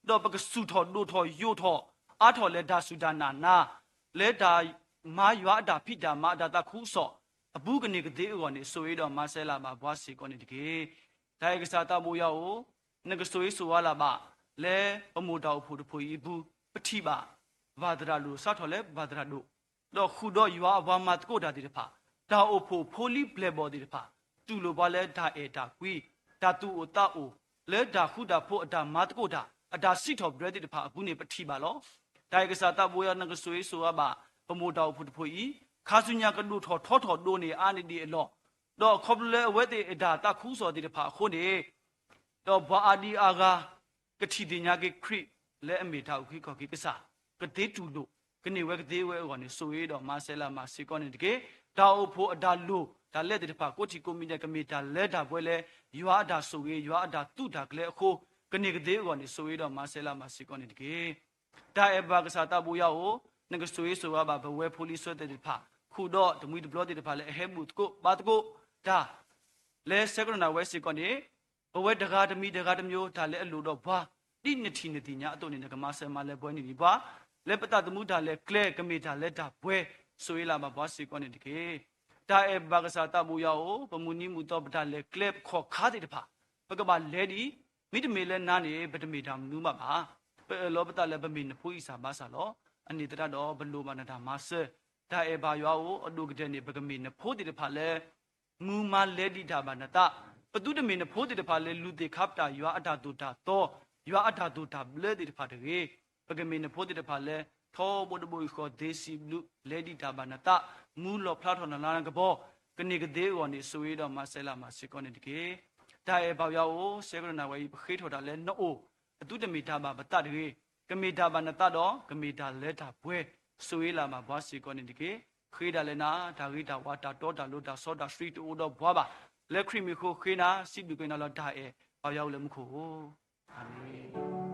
တော့ပကစုထော်ဒိုထော်ယိုထော်အာထော်လဲဒါစုဒါနာနာလဲဒါမာယွာဒါဖိတာမာဒါတခုဆော့အဘူးကနေကတဲ့အောနေဆိုရတော့မာဆဲလာမှာဘွားစီကောနေတကေဒါရကစားတာမိုးယောနကဆိုရဆိုလာပါ လဲအမိုတောက်ဖို့တဖို့ဤဘူးပတိပါဘာဒရာလူစထော်လဲဘာဒရာလူတော့ခုတော့ယူအဘမတ်ကိုတာတိတဖာဒါအဖို့ဖိုလီပလက်ဘော်တိတဖာတူလိုပါလဲဒါအေတာကွီဒါတူအတာအိုလဲဒါခုဒါဖို့အတာမတ်ကိုတာအတာစီထော်ဘရက်တိတဖာအခုနေပတိပါလောဒါကစားတာဘိုးရနကဆွေးဆိုပါပမိုတောက်ဖို့တဖို့ဤခါဆုညာကလူထော်ထော်ဒိုနေအာနေဒီအလောတော့ခေါပလဲဝဲတဲ့အတာတခုစောတိတဖာခုနေတော့ဘာအာဒီအာဂါကတိတင်ညာကေခရစ်လဲအမေထောက်ခိခေါ်ကိကစားကတိတူလို့ကနေဝဲကတိဝဲဟောနေဆိုရတော့မာဆဲလာမာစီကောနေတကေဒါအဖို့အဒါလို့ဒါလက်တဲ့ဖာကိုချီကိုမီနဲ့ကမေတာလက်တာပွဲလဲယွာအဒါဆိုရယွာအဒါတုတာကလေးအခုကနေကတိဟောနေဆိုရတော့မာဆဲလာမာစီကောနေတကေဒါအဘကစားတာဘူယောနကဆိုရဆိုပါဘဝဲဖိုလီဆွတဲ့ဖာခုတော့တမွေဒဘလော့တဲ့ဖာလဲအဟဲမှုကိုဘာတကိုဒါလဲစကရနာဝဲစီကောနေဘဝဲတကားတမီတကားတမျိုးဒါလဲအလိုတော့ဘာတိနတိနတိညာအတုန်နေကမဆဲမလဲပွဲနေပြီဘာလဲပတတမှုဒါလဲကလဲကမေတာလဲဒါပွဲဆိုရလာမှာဘာစီကောနေတကေဒါအဘကစားတာဘူယောပမူနီမူတော့ပဒါလဲကလဲခေါ်ခါတဲ့တဖာပကဘာလဲဒီမိတမေလဲနားနေပတမေတာနူးမှာပါပလောပတလဲပမေနဖူးဤစာပါစာလောအနေတရတော့ဘလိုမနတာမဆဲဒါအဘာယောအဒုကတဲ့နေပကမေနဖိုးတဲ့တဖာလဲမူမလဲဒီတာဘာနတာပတုတမေနဖိုးတဲ့တဖာလဲလူတေခပ်တာယွာအတာတူတာတော့ယွာအတာတူတာဘလဲတဲ့တဖာတကေပကမေနဖိုးတဲ့တဖာလဲသောဘဒဘိုခေါ်ဒေစီဘလူလဲဒီတာဘာနတာမူလောဖလာထော်နလာကဘောကနေကတဲ့ဝနေဆိုရတော့မဆဲလာမစကောနေတကေဒါအဘာယောဆေကရနာဝဲခေထော်တာလဲနို့အတုတမေတာဘာပတတကေကမေတာဘာနတာတော့ကမေတာလဲတာပွဲဆိုရလာမှာဘွားစီကောနေတကေခေဒါလဲနာဒါဂိတာဝါတာတောတာလို့တာစောတာစထရီတိုတော့ဘွားပါလက်ခရီမီခိုခေနာစီဘီကွေနာလောဒါအဲဘာယောလဲမခိုအာမင်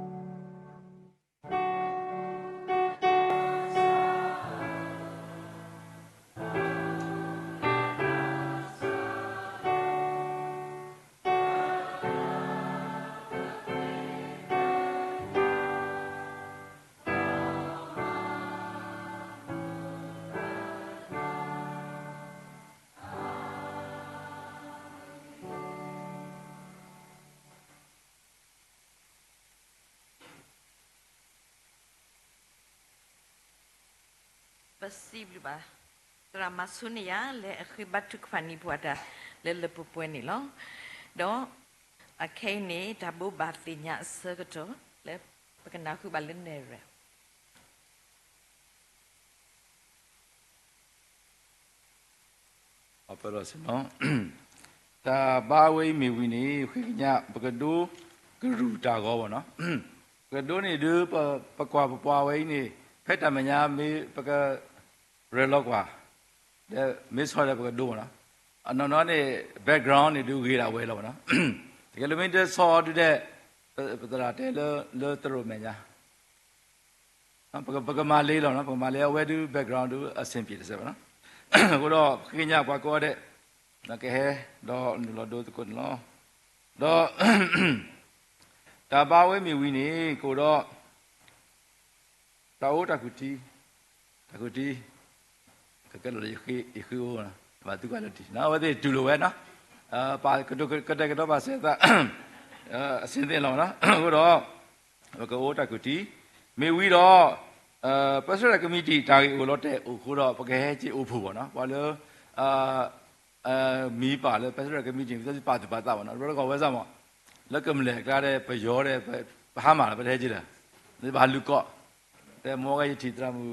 Possible ba drama sunia le akibat tu fani buada le lepupuen ni lo do akai ni tabu batinya segato le pakana ku balen ne re အပရောစနော်တာဘာဝိမီဝီနေခိညပကဒိုဂရုတာကောဘောနော်ပကဒိုနေဒပကွာပွားဝိနေဖက်တမညာမေပကရလောကွာတဲ့မစ်ဟောတဲ့ပကဒိုနော်အနော်နော်နေ background နေဒူခေတာဝဲလောနော်တကယ်လို့မင်းတဲ့ဆော်တူတဲ့ပဒရာတဲလောတရမညာပကမာလေးလောနော်ပကမာလေးဝဲဒူ background ဒူအဆင်ပြေတယ်ဆိုပါနော်ကိုတော့ခိညကွာကောတဲ့နကဲတော့လောဒိုတကွလောတော့တာဘာဝဲမီဝီနေကိုတော့တာအိုတကူတီကဲလို့ရခိဟိုနာဘာသူကလို့တီနော်ဝဲတူလိုပဲနော်ပါကတော့ပါစေတာအစင်းတင်လောနော်ကိုတော့ကိုတကူတီမေဝီတော့ပတ်စရကမတီတာဂီကိုလို့တဲ့ကိုတော့ပကဲကြည့်အို့ဖို့ပေါ့နော်ဘာလို့မီးပါလဲပတ်စရကမတီသစ်ပါတာပါနော်ဘယ်တော့ဝဲစားမလက်ကမလဲကားတဲ့ပယောတဲ့ဘာမှလည်းပထဲကြည့်တယ်ဒီဘာလူကော့တဲ့မောကရတီတရမူ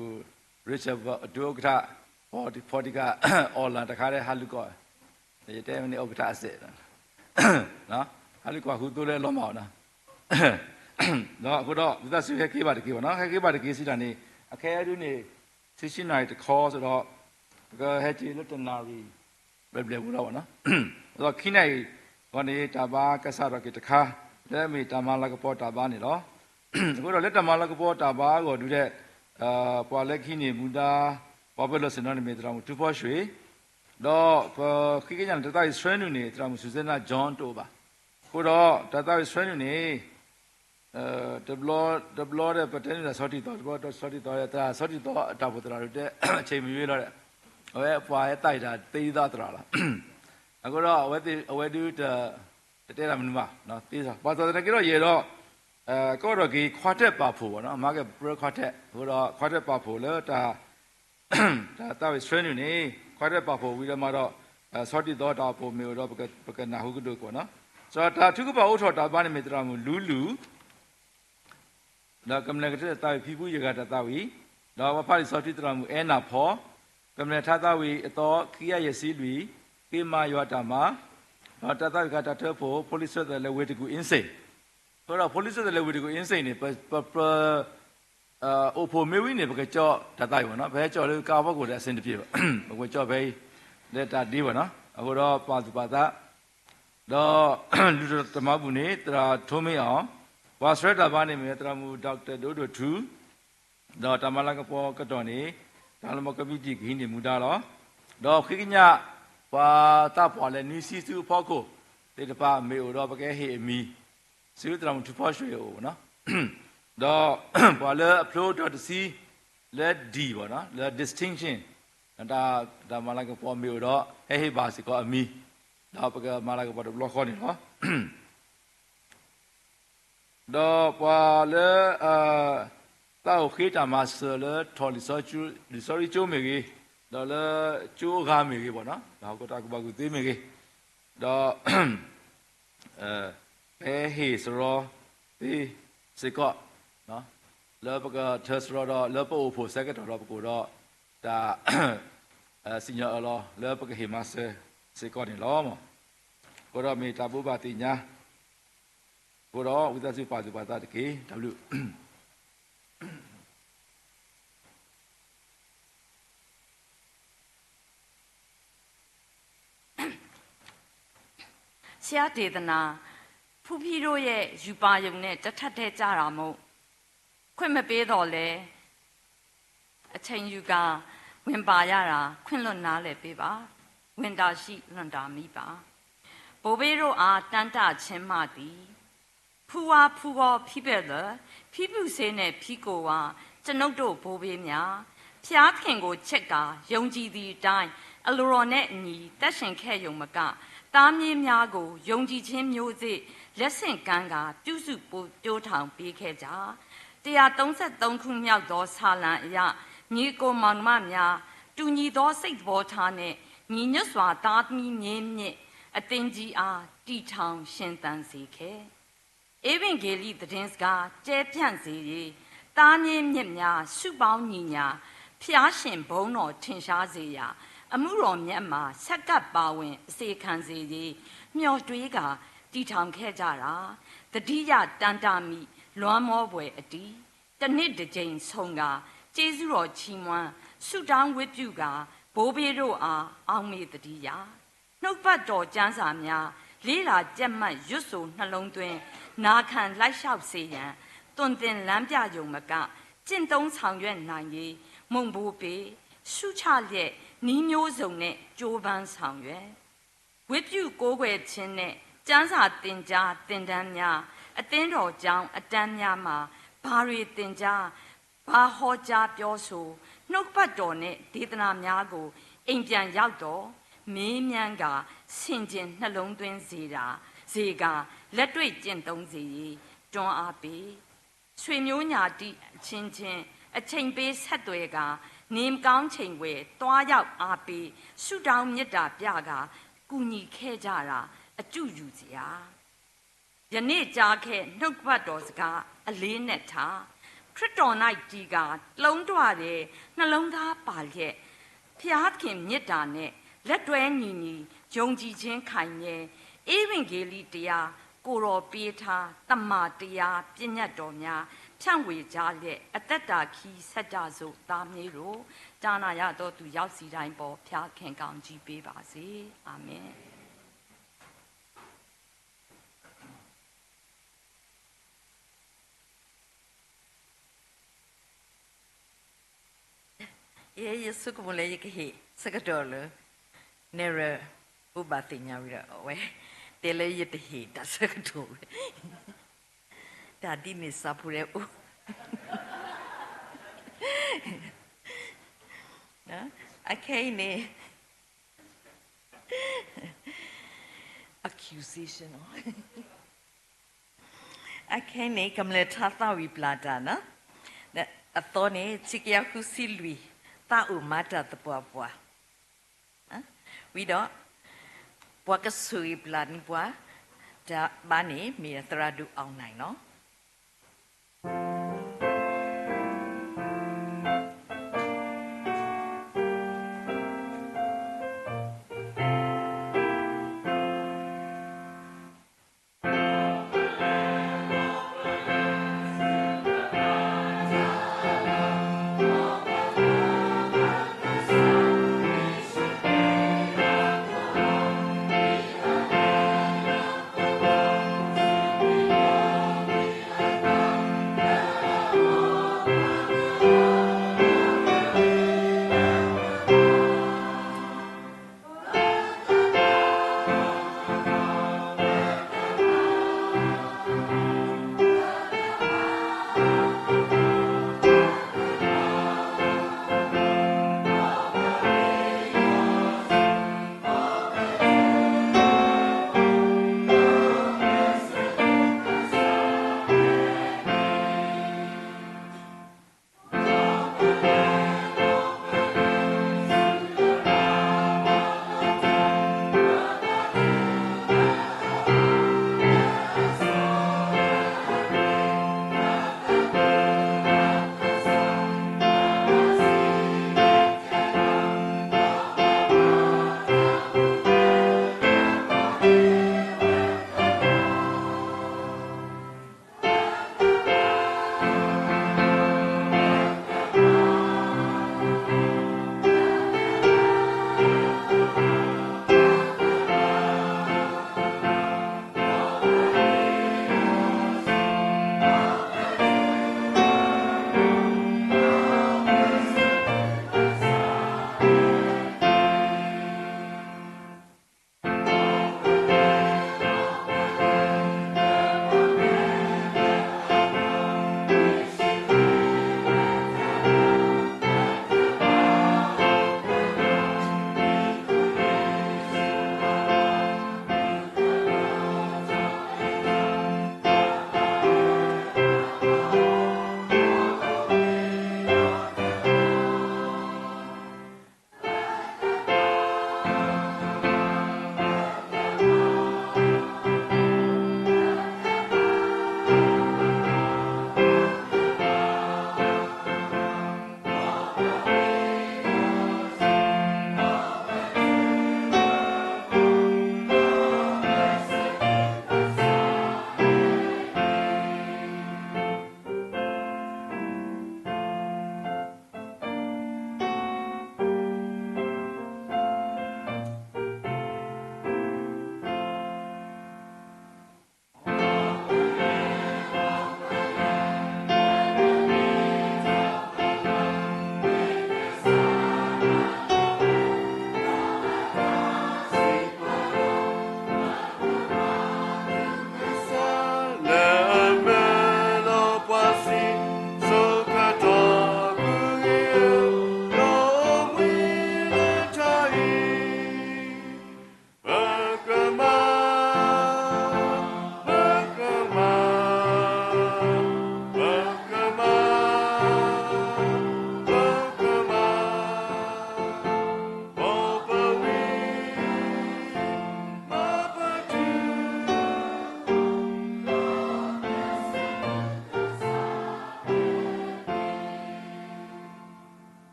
ရစ်ချက်ဒုက္ခ40ကအော်လန်တခါတဲ့ဟာလူကော့ဒီတဲ့မင်းဥက္ကဋ္ဌအစစ်နော်ဟာလူကော့ခုတိုးလဲလောမောင်းနော်နော်အခုတော့ဒီသက်ဆွေခေးပါတကေးပါနော်ခေးပါတကေးစီတာနေအခဲအတူနေဆီရှင်နိုင်တခေါ်ဆိုတော့ကဟဲချီလွတ်တနာရီဘယ်ဘူးတော့နော်ဆိုတော့ခိနိုင်ခေါနေတာဘာကဆရကေတခါလက်မီတမလာကပေါ်တာဘာနေတော့အခုတော့လက်တမလာကပေါ်တာဘာကိုဒူတဲ့ပွာလက်ခိနေမူတာပေါ်ပလို့စနော်နေမြေတရာမတူဖို့ရွှေတော့ခိကညာတတိုက်ဆွဲနူနေတရာမဆူဇနာဂျွန်တိုပါခုတော့တတိုက်ဆွဲနူနေဒဘလောတဲ့ပတဲနေတာဆော်တီတော့ဆော်တီတော့တာဆော်တီတော့တာဘုဒ္ဓရာတဲ့အချိန်မရွေးတော့တဲ့ဟဲ့ပွာရဲ့တိုက်တာတေးသားတရာလားအခုတော့အဝဲတူတဲတာမနူမနော်တေးစားဘာသာတကယ်တော့ရေတော့ ก็รอกีควาเตปาโผเนาะมาเก็บควาเตก็รอควาเตปาโผแล้วตาตาวิสเทรนอยู่นี่ควาเตปาโผวิลมาดอสอติดอตาโผเมอดอปะกะนาหุกดุกเนาะสอตาทุกปาอุทอตาบานิเมตรามุลูดากำลังจะตาพิบูยกะตาวิดาวะพาริสอติตรามุเอนาพอกำลังทาตาวิอตอคิยะเยสีลุยกิมายอตามาดาตาตาวิกะตาเทโผ police เตเลเวติกูอินเซဆိုတော့ police တဲ့ level ကို insane နေအိုဖိုမေဝီနေပကကြောတတိုက်ပါနော်ဘဲကြောလေးကာဘောက်ကိုလည်းအစင်တပြေပါဘကိုကြောဘဲလက်တာဒီပါနော်အခုတော့ပါသူပါတာတော့လူတော်တမဘူးနေတရာထုံးမင်းအောင်ဝါစရက်တာဘာနေမြေတရာမူဒေါက်တာဒိုဒိုထူတော့တမလာကပေါ်ကတော့နေတာလမကပိတိခင်းနေမူတာတော့ခိကညဝါတာပေါ်လဲနီစီစုဖောက်ကိုတေတပါမေတော့ပကဲဟေအမီစီရတရမတူဖောက်ရွှေဟိုနော်တော့ဘာလဲ upload.c let d ပေါ့နော် let distinction ဒါမလာကပေါ်မျိုးတော့ဟဲ့ဘာစီကောအမီတော့ပကမလာကပေါ်တော့ block ခေါ်နေနော်တော့ဘာလဲတောက်ခေတာမဆလဲထော်လီဆောချူလီဆောရီချိုးမေကြီးတော့လဲချိုးကားမေကြီးပေါ့နော်ဒါကိုတာကဘာကိုသေးမေကြီးတော့ဟေစရောဒီစကောနော်လောပကသစရောတော့လောပအိုဖို့စကတော့ပကိုတော့ဒါစညအလောလောပကဟေမဆစကောနေလောမကိုတော့မေတာဘူပါတိညာကိုတော့ဝိသစုပါစုပါတာတကေ W ဆရာဒေသနာဖူဖီတို့ရဲ့ယူပါယုံနဲ့တထက်တဲ့ကြတာမို့ခွင့်မပေးတော့လဲအချိန်ယူကဝင်ပါရတာခွင့်လွတ်နားလဲပေးပါဝင်တာရှိလွန်တာမိပါဘိုးဘေးတို့အားတန်တချင်းမှသည်ဖူဝါဖူကောဖိပဲ့တယ်ဖိပုစေးနဲ့ဖိကိုဝါကျွန်ုပ်တို့ဘိုးဘေးများဖျားခင်ကိုချက်ကယုံကြည်သည့်အတိုင်းအလိုတော်နဲ့အညီတက်ရှင်ခဲ့ယုံမကသားမြေးများကိုယုံကြည်ခြင်းမျိုးစေ့လက်ဆင့်ကမ်းကပြုစုပြိုးထောင်ပေးခဲ့ကြ133ခုမြောက်သောဆာလံအရညီကိုမောင်မများတူညီသောစိတ်သဘောထားနဲ့ညီညွတ်စွာသားသမီးမြင်းမြင့်အသင်ကြီးအားတီထောင်ရှင်သန်စေခဲ့ဧဝံဂေလိသတင်းစကားကျဲပြန့်စေ၍သားမြေးမြင့်များစုပေါင်းညီညာဖျားရှင်ဘုံတော်ထင်ရှားစေရာအမှုတော်မြတ်မှာဆက်ကပ်ပါဝင်အစေခံစေ၍မျှော်တွေးကတီထောင်ခဲ့ကြတာတတိယတန်တာမိလွမ်းမောပွဲအတီးတစ်နှစ်တစ်ကြိမ်ဆုံးကကျေးဇူးတော်ချီးမွမ်းဆုတောင်းဝတ်ပြုကဘိုးဘေးတို့အားအောင်းမေတတိယနှုတ်ပတ်တော်ကျမ်းစာများလေးလာကြက်မှတ်ရွတ်ဆိုနှလုံးသွင်းနာခံလိုက်လျှောက်စေရန်တွင်တင်လမ်းပြယုံမကကျင့်သုံးဆောင်ရွက်နိုင်ရေးမုံဘိုးပေရှုချလျက်နီးမျိုးစုံနဲ့ကြိုးပမ်းဆောင်ရွက်ဝတ်ပြုကိုးကွယ်ခြင်းနဲ့ကျမ်းစာသင်ကြားသင်တန်းများအသင်းတော်ကြောင့်အတန်းများမှာဘာတွေသင်ကြားဘာဟောကြားပြောဆိုနှုတ်ပတ်တော်နဲ့ဒေသနာများကိုအိမ်ပြန်ရောက်တော့မေးမြန်းကဆင်ခြင်နှလုံးသွင်းစေတာဇေကလက်တွေ့ကျင့်သုံးစေတွန်းအားပေးဆွေမျိုးညာတိအချင်းချင်းအချိန်ပေးဆက်သွယ်ကနေမကောင်းချိန်ဝဲတွားရောက်အားပေးဆုတောင်းမေတ္တာပြကကူညီခဲ့ကြတာအကျုယူစရာယနေ့ကြားခဲ့နှုတ်ပတ်တော်စကားအလေးနဲ့ထားခရစ်တော်၌ဒီကလုံးတွတဲ့နှလုံးသားပါလျက်ဖျားခင်မေတ္တာနဲ့လက်တွဲညီညီယုံကြည်ခြင်းခိုင်မြဲဧဝံဂေလိတရားကိုတော်ပေးထားတမန်တရားပညတ်တော်များဖြန့်ဝေကြလျက်အသက်တာခီးဆက်ကြစို့သားမြေတို့ဒါနာရတော်သူရောက်စီတိုင်းပေါ်ဖျားခင်ကောင်းကြီးပေးပါစေအာမင်ယေစုကမလေးကဟိစကတော်လနေရဥပတိညာရဝဲတေလေယတဟိတစကတော်ဒါဒီနေစပူရဲဦးနော်အခဲနေ accusation Okay, ne kamle thata wi plata na. Na atone chikya kusi lui ta u mata ta pwa. We do pwa ka sui plan pwa da bani mi tradu ong nai no.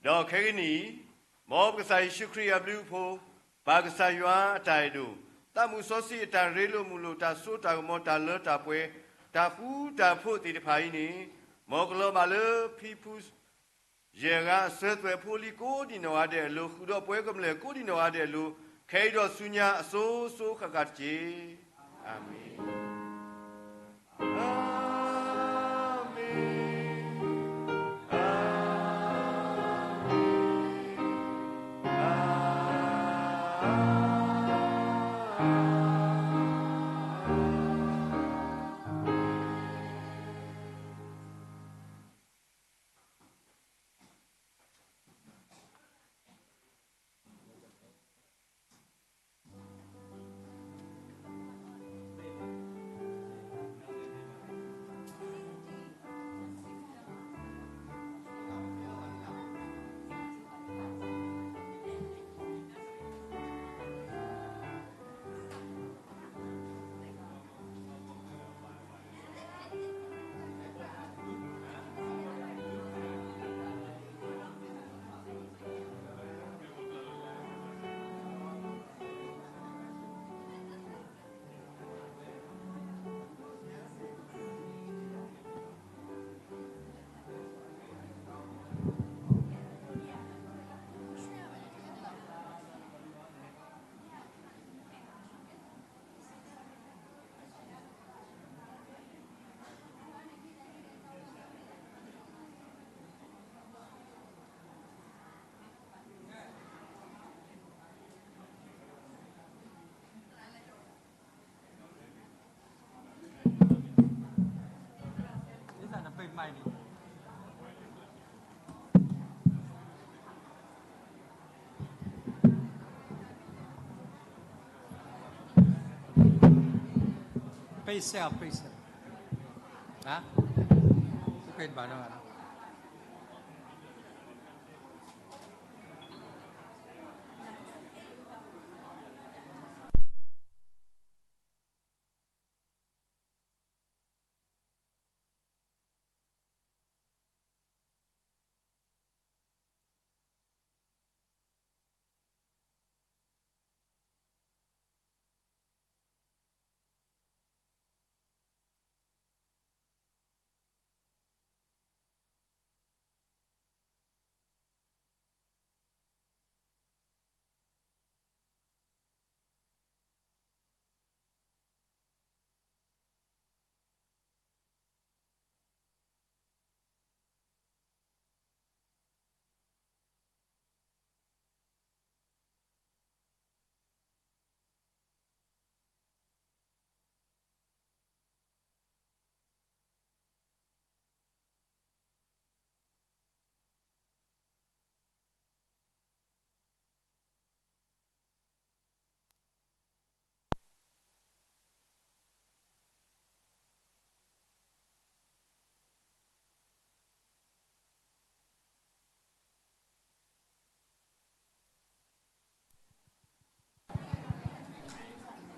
Đó cái này mò cái sai sức khỏe blue po ba cái sai hóa tài đủ ta mu số si ta relo mu lu ta số ta mo ta lơ ta quê ta phú ta phụ thì phải này mò cái lo mà lơ people giờ ra sơ tuệ poli cố đi nào để lu khu đó quê cầm lệ cố đi nào để lu khi đó sunya số số khắc gạt chế amen. Paycell. Hả? Cái bà đó.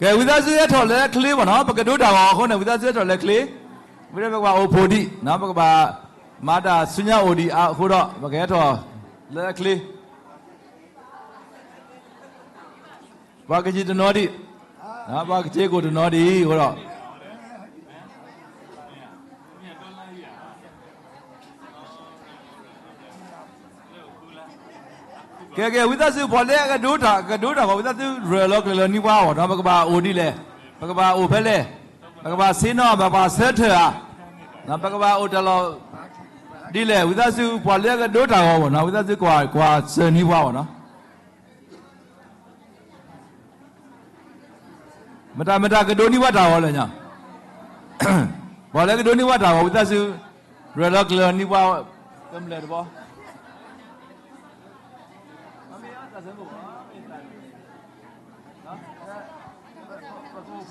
ကဲဝိသစုရဲ့ထော်လဲကလေးပေါ့နော်ပကဒုတာကောခုနဝိသစုရဲ့ထော်လဲကလေးဝိရဘကအိုဖိုဒီနော်ပကပါမာတာဆုညာအိုဒီအခုတော့ပကဲထော်လဲကလေးဘာကကြီးတနော်ဒီနော်ဘာကကြီးကိုတနော်ဒီဟိုတော့ကဲဝိသစုပေါ်လဲကဒုတာပါဝိသစုရလောကလောနိဝါဟောနော်ပကပါအိုဒီလဲပကပါအိုဖဲလဲပကပါစင်းတော့ပကပါဆက်ထာနော်ပကပါအိုတလောဒီလဲဝိသစုပေါ်လဲကဒုတာဟောပေါ့နော်ဝိသစုကွာစနိဝါဟောနော်မတာကဒိုနိဝါတာဟောလဲညာပေါ်လဲကဒိုနိဝါတာဟောဝိသစုရလောကလောနိဝါကမ်လဲတော့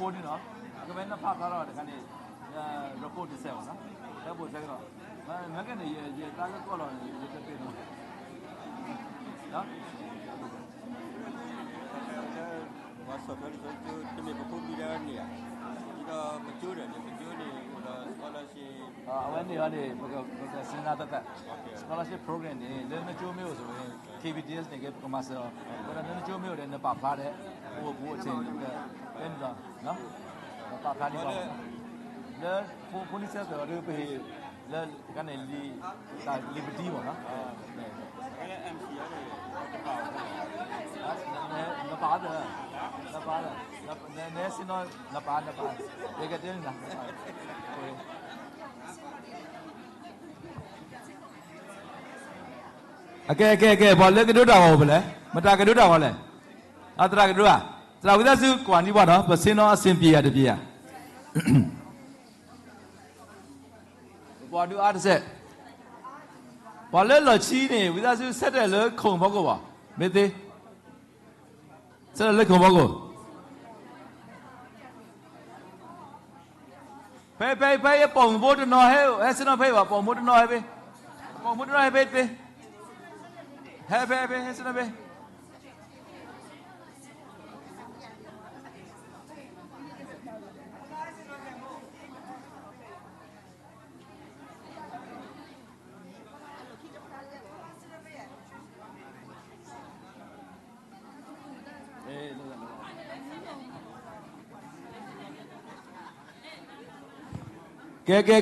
ကိုနေနော်ကမင်းနဖတ်ထားတော့ဒီကနေ့ report တစ်ဆက်ပါနော်လက်ပို့ဆက်တော့ငါကနေရတာကတော့တော့ရတဲ့ပြေတော့နော်ဘာဆိုတော့ဒီနေ့ပုဂ္ဂိုလ်ကြီးနေရဒီတော့မကျိုးတယ်မကျိုးနေဟိုတော့ scholarship အဝဲနေရတယ်ပကစဉ်းစားတတ် scholarship program နေလည်းမကျိုးမျိုးဆိုရင် KBTS နေကပကမဆောဘာလည်းမကျိုးမျိုးလည်းနပါဖားတဲ့ဟိုဘူးအချင်းတဲ့နော်နော်ပါဖားနေတော့လေပိုလီဆယ်ဆိုတော့ပြေလေကနေလီတာ liberty ပေါ့နော်အဲ့ MC ရတယ်နပါတယ်နဲစင်တော့နပါဒီကတဲ့နော်အကဲဘာလဲကဒုတာဟောဘလဲမတာကဒုတာဟောလဲအတရာကဒုတာတရာဝိသစုကွာနီးပါတော့ပစင်းတော့အစင်ပြေရတပြေရဘာဒူအားတစ်ဆက်ဘာလဲလော်ချီနေဝိသစုဆက်တယ်လို့ခုံဘောကောပါမေသေးဆက်တယ်လို့ခုံဘောကောဖေးပုံဘိုးတနော်ဟဲ့စနော်ဖေးပါပုံဘိုးတနော်ဟဲ့ဖေးပုံဘိုးတနော်ဟဲ့ဖေးဟဲ့စနော်ဖေး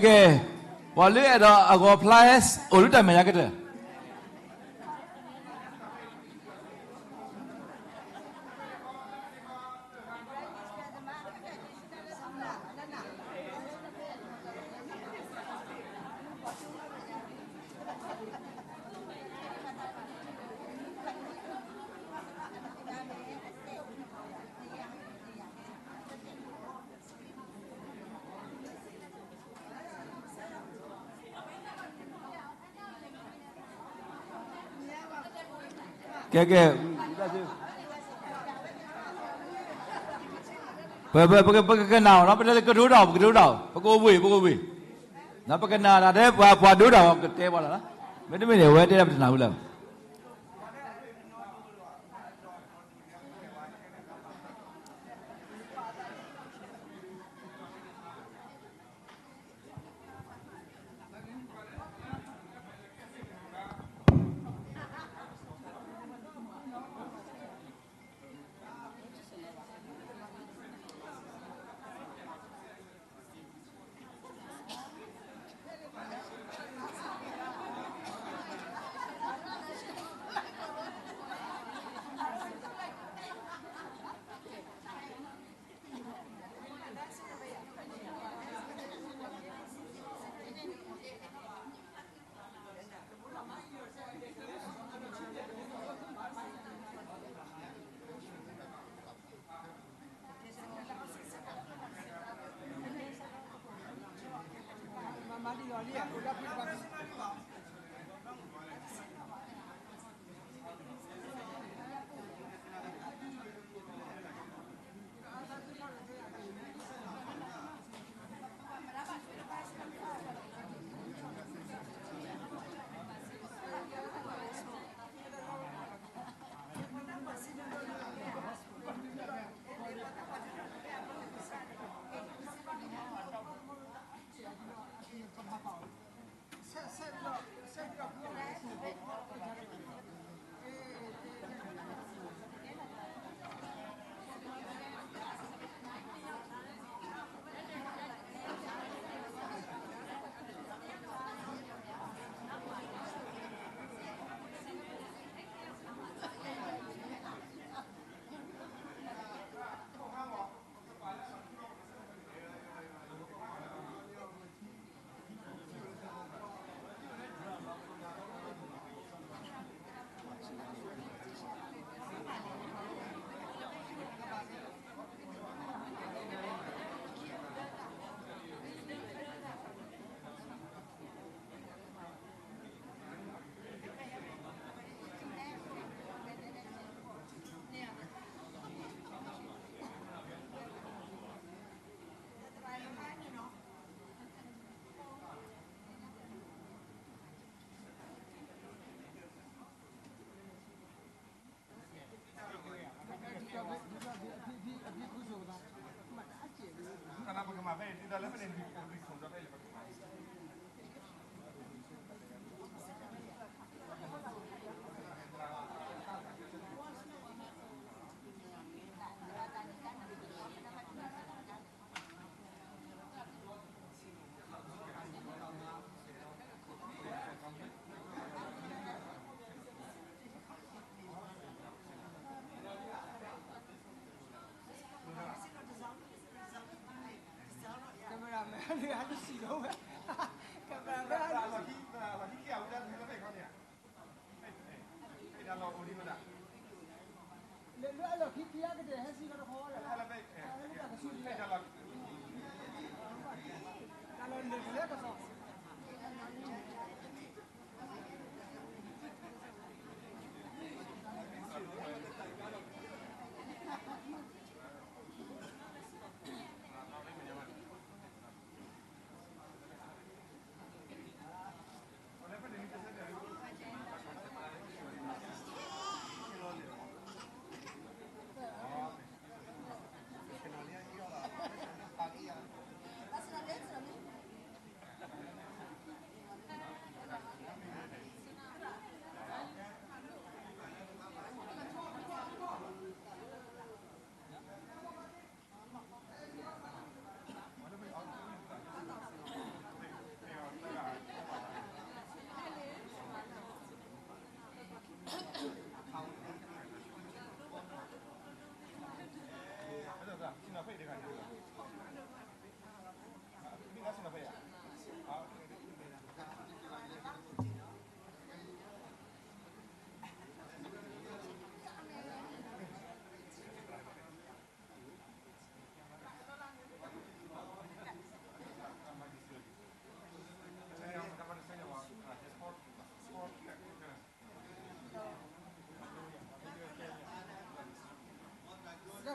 ကဲဘာလဲတော့အကော flyers အိုလူတမရကတဲ့ကဲ Pekena, no pada kedua, pekoi. Na pekena ada buat dua ke wala lah. Mene we dia dapat tahu lah.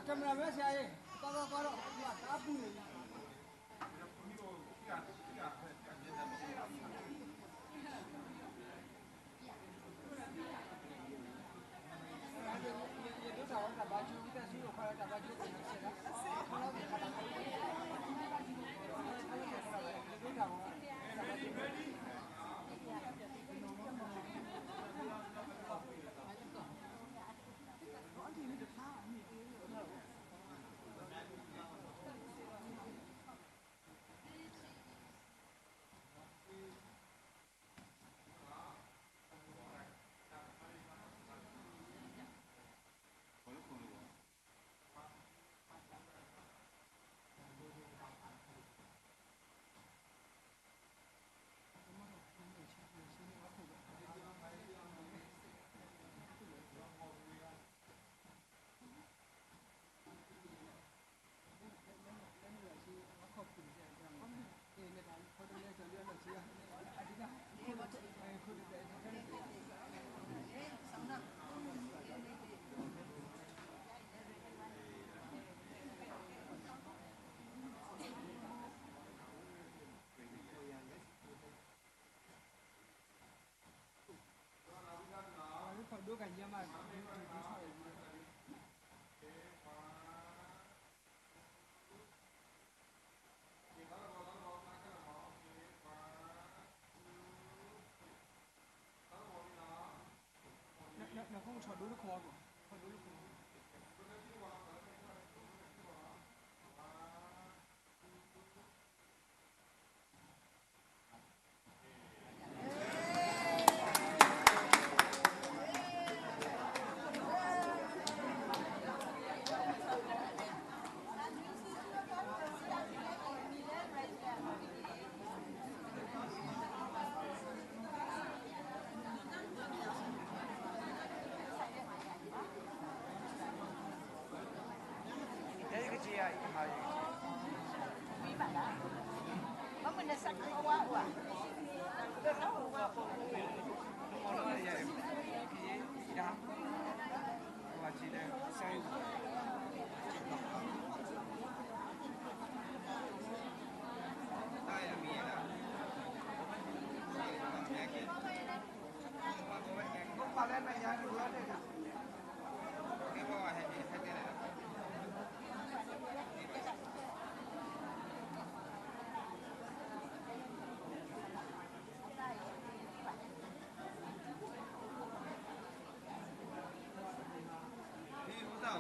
Cameraman saya, kalau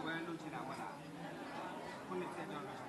ဝယ်လို့ချင်တာဟုတ်လားခုနှစ်ဆက်ကြောင်းလို့